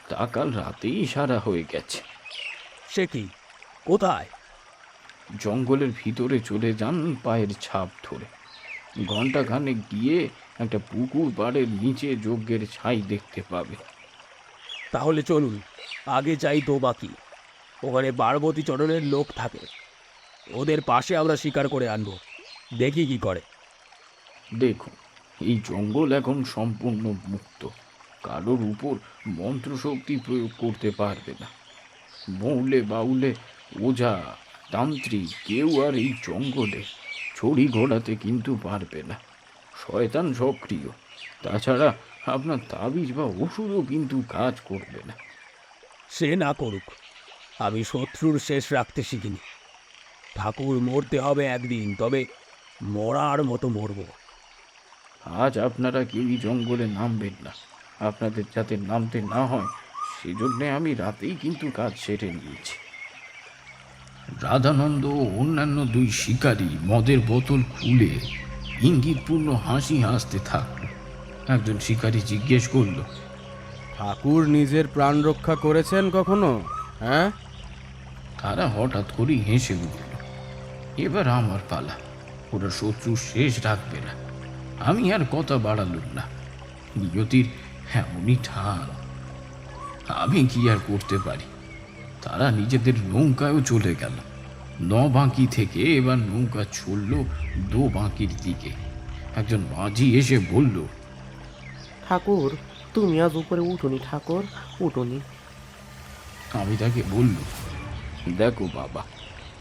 তা কাল রাতেই সারা হয়ে গেছে। সে কি, কোথায়? জঙ্গলের ভিতরে চলে যান পায়ের ছাপ ধরে। ঘণ্টাখানেক গিয়ে একটা পুকুর পাড়ের নিচে যজ্ঞের ছাই দেখতে পাবে। তাহলে চলুন, আগে যাই বাকি। ওখানে পার্বতী চরণের লোক থাকে, ওদের পাশে আমরা শিকার করে আনবো, দেখি কি করে। দেখুন, এই জঙ্গল এখন সম্পূর্ণ মুক্ত, কারোর উপর মন্ত্রশক্তি প্রয়োগ করতে পারবে না। মৌলে বাউলে, ওঝা, তান্ত্রিক কেউ আর এই জঙ্গলে ছড়ি ঘোরাতে কিন্তু পারবে না। শয়তান সক্রিয়, তাছাড়া আপনার তাবিজ বা ওষুধও কিন্তু কাজ করবে না। সে না করুক, আমি শত্রুর শেষ রাখতে শিখিনি। ঠাকুর মরতে হবে একদিন, তবে মরার মতো মরব। আজ আপনারা কেউই জঙ্গলে নামবেন না। আপনাদের যাতে নামতে না হয় সেজন্যে আমি রাতেই কিন্তু কাজ সেরে নিয়েছি। রাধানন্দ ও অন্যান্য দুই শিকারী মদের বোতল খুলে ইঙ্গিতপূর্ণ হাসি হাসতে থাকল। একজন শিকারী জিজ্ঞেস করল, ঠাকুর নিজের প্রাণ রক্ষা করেছেন কখনো? হ্যাঁ? তারা হঠাৎ করে হেসে উঠল। এবার আমার পালা। ওরা শত্রু শেষ রাখবে না। আমি আর কথা বাড়ালুম না। নিয়তির এমনই ঠান, আমি কি আর করতে পারি। তারা নিজেদের নৌকায়ও চলে গেল। 9 বাঁকি থেকে এবার নৌকা চলল 2 বাঁকির দিকে। একজন মাঝি এসে বলল, ঠাকুর, তুমি আজ উপরে উঠোনি ঠাকুর, উঠোনি। আমি তাকে বলল, দেখো বাবা,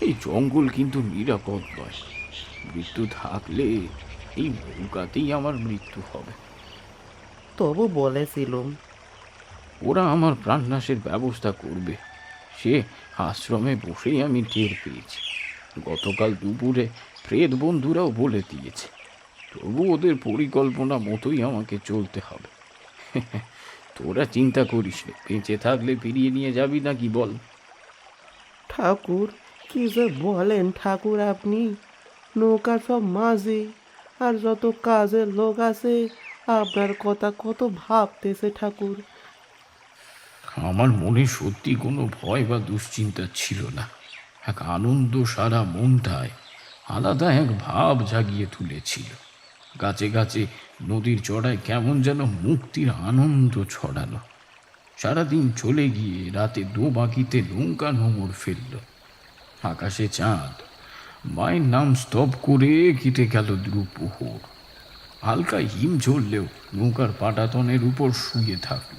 এই জঙ্গল কিন্তু নিরাপদ নয়। মৃত্যু থাকলে এই নৌকাতেই আমার মৃত্যু হবে। তবু বলেছিলুম। ওরা আমার প্রাণনাশের ব্যবস্থা করবে, সে আশ্রমে বসেই আমি টের পেয়েছি। গতকাল দুপুরে প্রেত বন্ধুরাও বলে দিয়েছে। তবু ওদের পরিকল্পনা মতোই আমাকে চলতে হবে। তোরা চিন্তা করিস না, বেঁচে থাকলে ফিরিয়ে নিয়ে যাবি নাকি বল? ঠাকুর, কি যে বলেন ঠাকুর আপনি? নৌকার সব মাঝি আর যত কাজের লোক আছে আপনার কথা কত ভাবতেছে ঠাকুর। আমার মনে সত্যি কোনো ভয় বা দুশ্চিন্তা ছিল না। এক আনন্দ সারা মনটায় আলাদা এক ভাব জাগিয়ে তুলেছিল। গাছে গাছে নদীর চড়ায় কেমন যেন মুক্তির আনন্দ ছড়ানো। সারাদিন চলে গিয়ে রাতে 2 বাঁকিতে নৌকা নোঙর ফেলল। আকাশে চাঁদ। মায়ের নাম স্তব করে কেটে গেল দুপুর। হালকা হিম ঝরলেও নৌকার পাটাতনের উপর শুয়ে থাকল।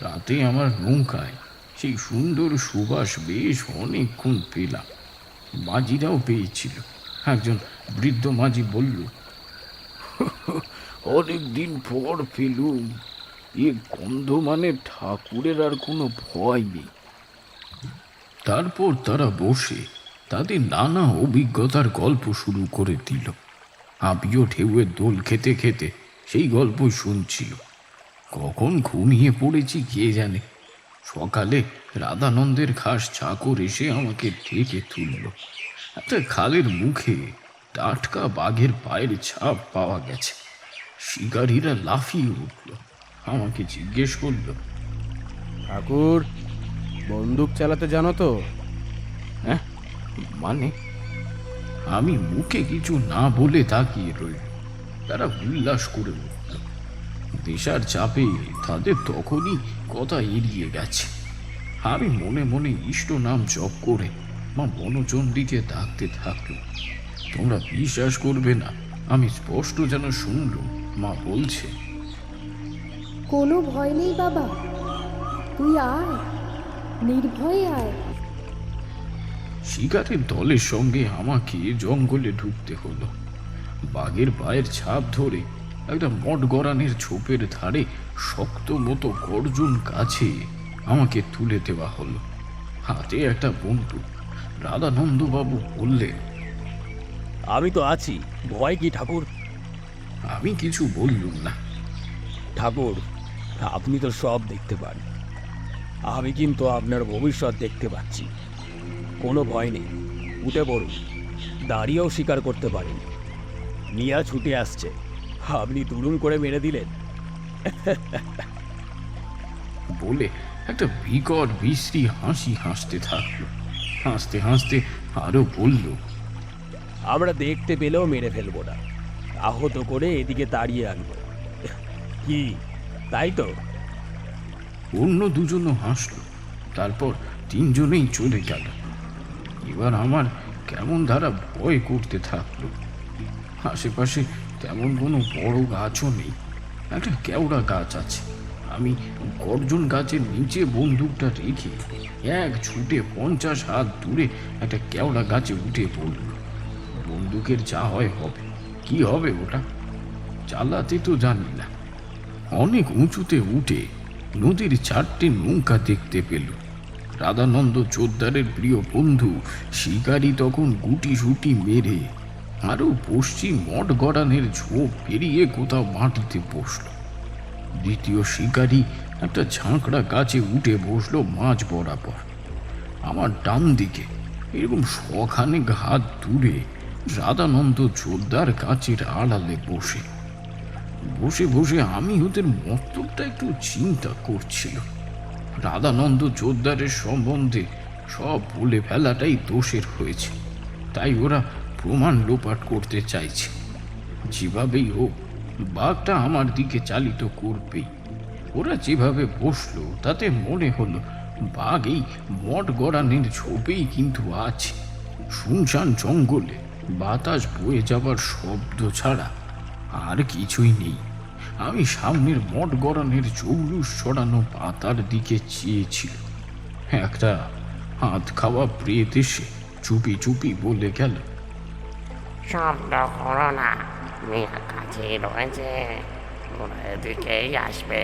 রাতে আমার নৌকায় সেই সুন্দর সুবাস বেশ অনেকক্ষণ পেলাম। মাঝিরাও পেয়েছিল। একজন বৃদ্ধ মাঝি বলল, অনেক দিন পর পেলুম এ গন্ধ, মানে ঠাকুরের আর কোনো ভয় নেই। তারপর তারা বসে তাদের নানা অভিজ্ঞতার গল্প শুরু করে দিল। আমিও ঢেউয়ের দোল খেতে খেতে সেই গল্পই শুনছিল। কখন ঘুমিয়ে পড়েছি কে জানে। সকালে রাধানন্দের খাস চাকর এসে আমাকে ডেকে তুলল। একটা খালের মুখে টাটকা বাঘের পায়ের ছাপ পাওয়া গেছে। শিকারীরা লাফিয়ে উঠল। আমাকে জিজ্ঞেস করল, ঠাকুর, বন্দুক চালাতে জানো তো? হ্যাঁ, মানে? আমি মুখে কিছু না বলে তাকিয়ে রইল। তারা উল্লাস করে উঠল। দেশার চাপে তাদের তখনই কথা এড়িয়ে গেছে। আমি মনে মনে ইষ্ট নাম জপ করে মা বনচণ্ডীকে ডাকতে থাকলো। তোমরা বিশ্বাস করবে না, আমি স্পষ্ট যেন শুনলুম মা বলছে, কোনো ভয় নেই বাবা, তুই আয়, নির্ভয়ে আয়। শিকারের দলের সঙ্গে আমাকে জঙ্গলে ঢুকতে হলো। বাঘের পায়ের ছাপ ধরে একটা মঠগড়ানের ছোপের ধারে শক্ত মতো গর্জন কাছে আমাকে তুলে দেওয়া হলো। হাতে একটা বন্দুক। রাধানন্দবাবু বললেন, আমি তো আছি, ভয় কি ঠাকুর? আমি কিছু বললুম না। ঠাকুর, আপনি তো সব দেখতে পান, আমি কিন্তু আপনার ভবিষ্যৎ দেখতে পাচ্ছি। কোনো ভয় নেই, উঠে পড়ুন, দাঁড়িয়েও শিকার করতে পারেন। মিয়া ছুটে আসছে, আপনি দুরুম করে মেরে দিলেন। বলে একটা বিকট বিশ্রী হাসি হাসতে থাকলো। হাসতে হাসতে আরো বলল, আমরা দেখতে পেলেও মেরে ফেলবো না, আহত করে এদিকে তাড়িয়ে আনবো। কি তাই তো? অন্য দুজনও হাসলো। তারপর 3 জনেই চলে গেল। এবার আমার কেমন ধারা ভয় করতে থাকলো। আশেপাশে তেমন কোনো বড় গাছও নেই। একটা কেওড়া গাছ আছে। আমি গর্জন গাছের নিচে বন্দুকটা রেখে এক ছুটে 50 হাত দূরে একটা কেওড়া গাছে উঠে পড়ল। বন্দুকের যা হয় হবে। কি হবে ওটা? চালাতে তো জানি না। অনেক উঁচুতে উঠে নদীর 4টে নৌকা দেখতে পেল। রাধানন্দ চোদ্দারের প্রিয় বন্ধু শিকারী তখন গুটি সুটি মেরে আরো পশ্চিম মঠগড়ানের ঝোপ পেরিয়ে কোথাও মাটিতে বসল। দ্বিতীয় শিকারী একটা ঝাঁকড়া গাছে উঠে বসলো মাঝ বরাবর। আমার ডান দিকে এরকম 100 হাত দূরে রাধানন্দ চোদ্দার গাছের আড়ালে বসে। বসে বসে আমি ওদের মতলবটা একটু চিন্তা করছিল। রাধানন্দ জোরদারের সম্বন্ধে সব বলে ফেলাটাই দোষের হয়েছে, তাই ওরা প্রমাণ লোপাট করতে চাইছে। যেভাবেই হোক বাঘটা আমার দিকে চালিত করবেই। ওরা যেভাবে বসলো তাতে মনে হলো বাঘ এই মঠ গড়ানের ঝোপেই কিন্তু আছে। শুনশান জঙ্গলে বাতাস বয়ে যাবার শব্দ ছাড়া আর কিছুই নেই। আমি সামনের মঠ গড়ানের চৌরুস ছড়ানো পাতার দিকে চেয়েছিল। একটা হাত খাওয়া প্রেত এসে চুপি চুপি বলে গেল, শব্দ করো না, মিয়া কাছে রয়েছে, ওরা এদিকেই আসবে।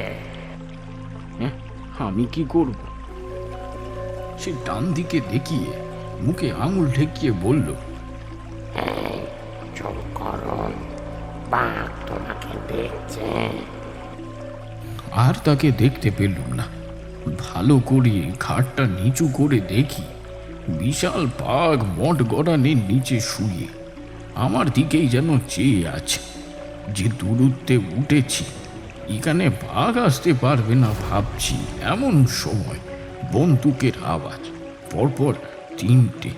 আমি কি করব? সে ডান দিকে দেখিয়ে মুখে আঙুল ঠেকিয়ে বলল, চুপ করুন, বাঘ তোমাকে দেখছে। আর তাকে দেখতে পেলুম না। ভালো করে ঘাটটা নিচু করে দেখি বিশাল বাঘ মঠ গড়ানের নিচে শুয়ে আমার দিকেই যেন চেয়ে আছে। যে দূরত্বে উঠেছি, এখানে বাঘ আসতে পারবে না ভাবছি, এমন সময় বন্দুকের আওয়াজ, পরপর 3টে।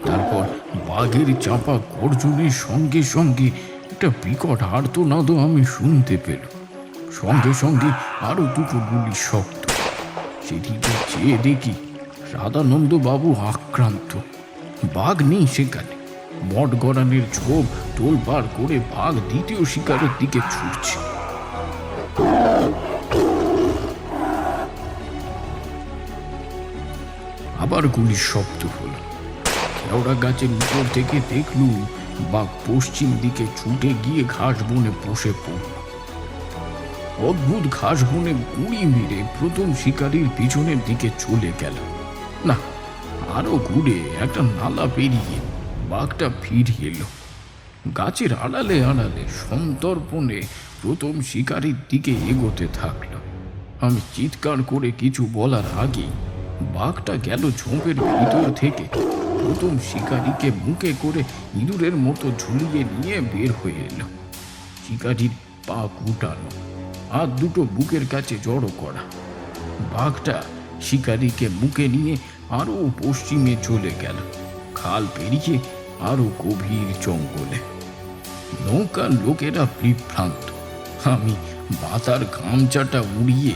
তারপর বাঘের চাপা গর্জনের সঙ্গে সঙ্গে একটা বিকট আর্তনাদও আমি শুনতে পেল। সঙ্গে সঙ্গে আরো 2টো গুলির শব্দ। সেদিকে চেয়ে দেখি রাধানন্দ বাবু আক্রান্ত। বাঘ নেই সেখানে। মঠ গড়ানের ঝোপ তোলপাড় করে বাঘ দ্বিতীয় শিকারের দিকে ছুটছে। আবার গুলির শব্দ হলো। কেওড়া গাছের উপর থেকে দেখলুম বাঘ পশ্চিম দিকে ছুটে গিয়ে ঘাস বনে বসে পড়ল। অদ্ভুত ঘাস বনে গুড়ি মেরে প্রথম শিকারীর পিছনের দিকে চলে গেল। না, আরো ঘুরে একটা নালা পেরিয়ে বাঘটা ফিরে এলো। গাছের আড়ালে আড়ালে সন্তর্পণে প্রথম শিকারীর দিকে এগোতে থাকলো। আমি চিৎকার করে কিছু বলার আগেই বাঘটা গেল ঝোপের ভিতর থেকে প্রথম শিকারীকে মুখে করে ইঁদুরের মতো ঝুলিয়ে নিয়ে বের হয়ে এলো। শিকারীর পা গুটানো, হাত 2টো বুকের কাছে জড়ো করা। বাঘটা শিকারীকে মুখে নিয়ে আরো পশ্চিমে চলে গেল, খাল পেরিয়ে আরো গভীর জঙ্গলে। নৌকার লোকেরা বিভ্রান্ত। আমি বাতার গামছাটা উড়িয়ে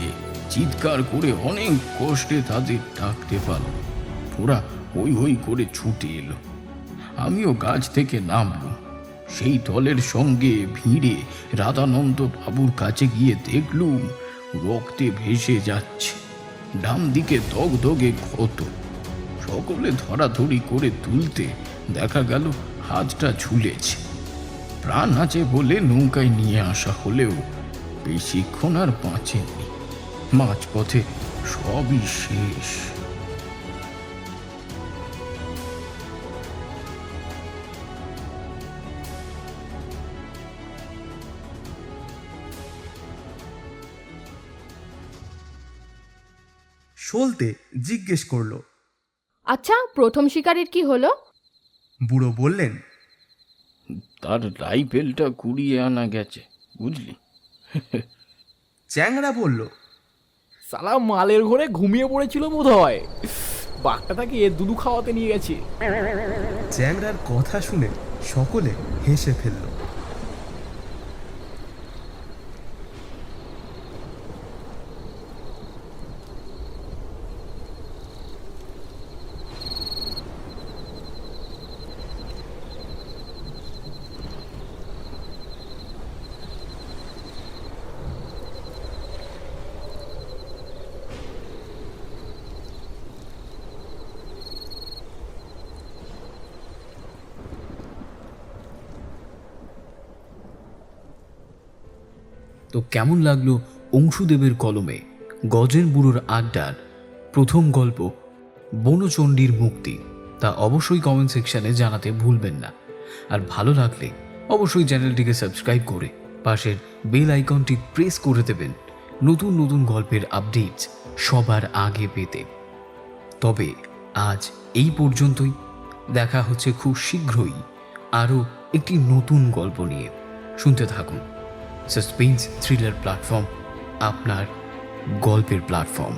চিৎকার করে অনেক কষ্টে তাদের ডাকতে পারলাম। ওরা হই হই করে ছুটে এলো। আমিও গাছ থেকে নামলাম। সেই দলের সঙ্গে ভিড়ে রাধানন্দ বাবুর কাছে গিয়ে দেখলুম রক্তে ভেসে যাচ্ছে। ডান দিকে দগদগে ক্ষত। সকলে ধরাধরি করে তুলতে দেখা গেল হাতটা ঝুলেছে। প্রাণ আছে বলে নৌকায় নিয়ে আসা হলেও বেশিক্ষণ আর বাঁচেননি। মাঝপথে সবই শেষ। সলতে জিজ্ঞেস করলো, আচ্ছা, প্রথম শিকারীর কি হলো? বুড়ো বললেন, তার রাইফেলটা কুড়িয়ে আনা গেছে, বুঝলি। চ্যাংড়া বলল, সালা মালের ঘরে ঘুমিয়ে পড়েছিল বোধ হয়, বাঘটা তাকে দুধু খাওয়াতে নিয়ে গেছে। চ্যাংড়ার কথা শুনে সকলে হেসে ফেলল। তো কেমন লাগলো অংশুদেবের কলমে গজেন বুড়োর আড্ডার প্রথম গল্প বনচণ্ডীর মুক্তি? তা অবশ্যই কমেন্ট সেকশনে জানাতে ভুলবেন না। আর ভালো লাগলে অবশ্যই চ্যানেলটিকে সাবস্ক্রাইব করে পাশের বেল আইকনটি প্রেস করে দেবেন নতুন নতুন গল্পের আপডেটস সবার আগে পেতে। তবে আজ এই পর্যন্তই। দেখা হচ্ছে খুব শীঘ্রই আরও একটি নতুন গল্প নিয়ে। শুনতে থাকুন সাসপেন্স থ্রিলার প্ল্যাটফর্ম, আপনার গল্পের প্ল্যাটফর্ম।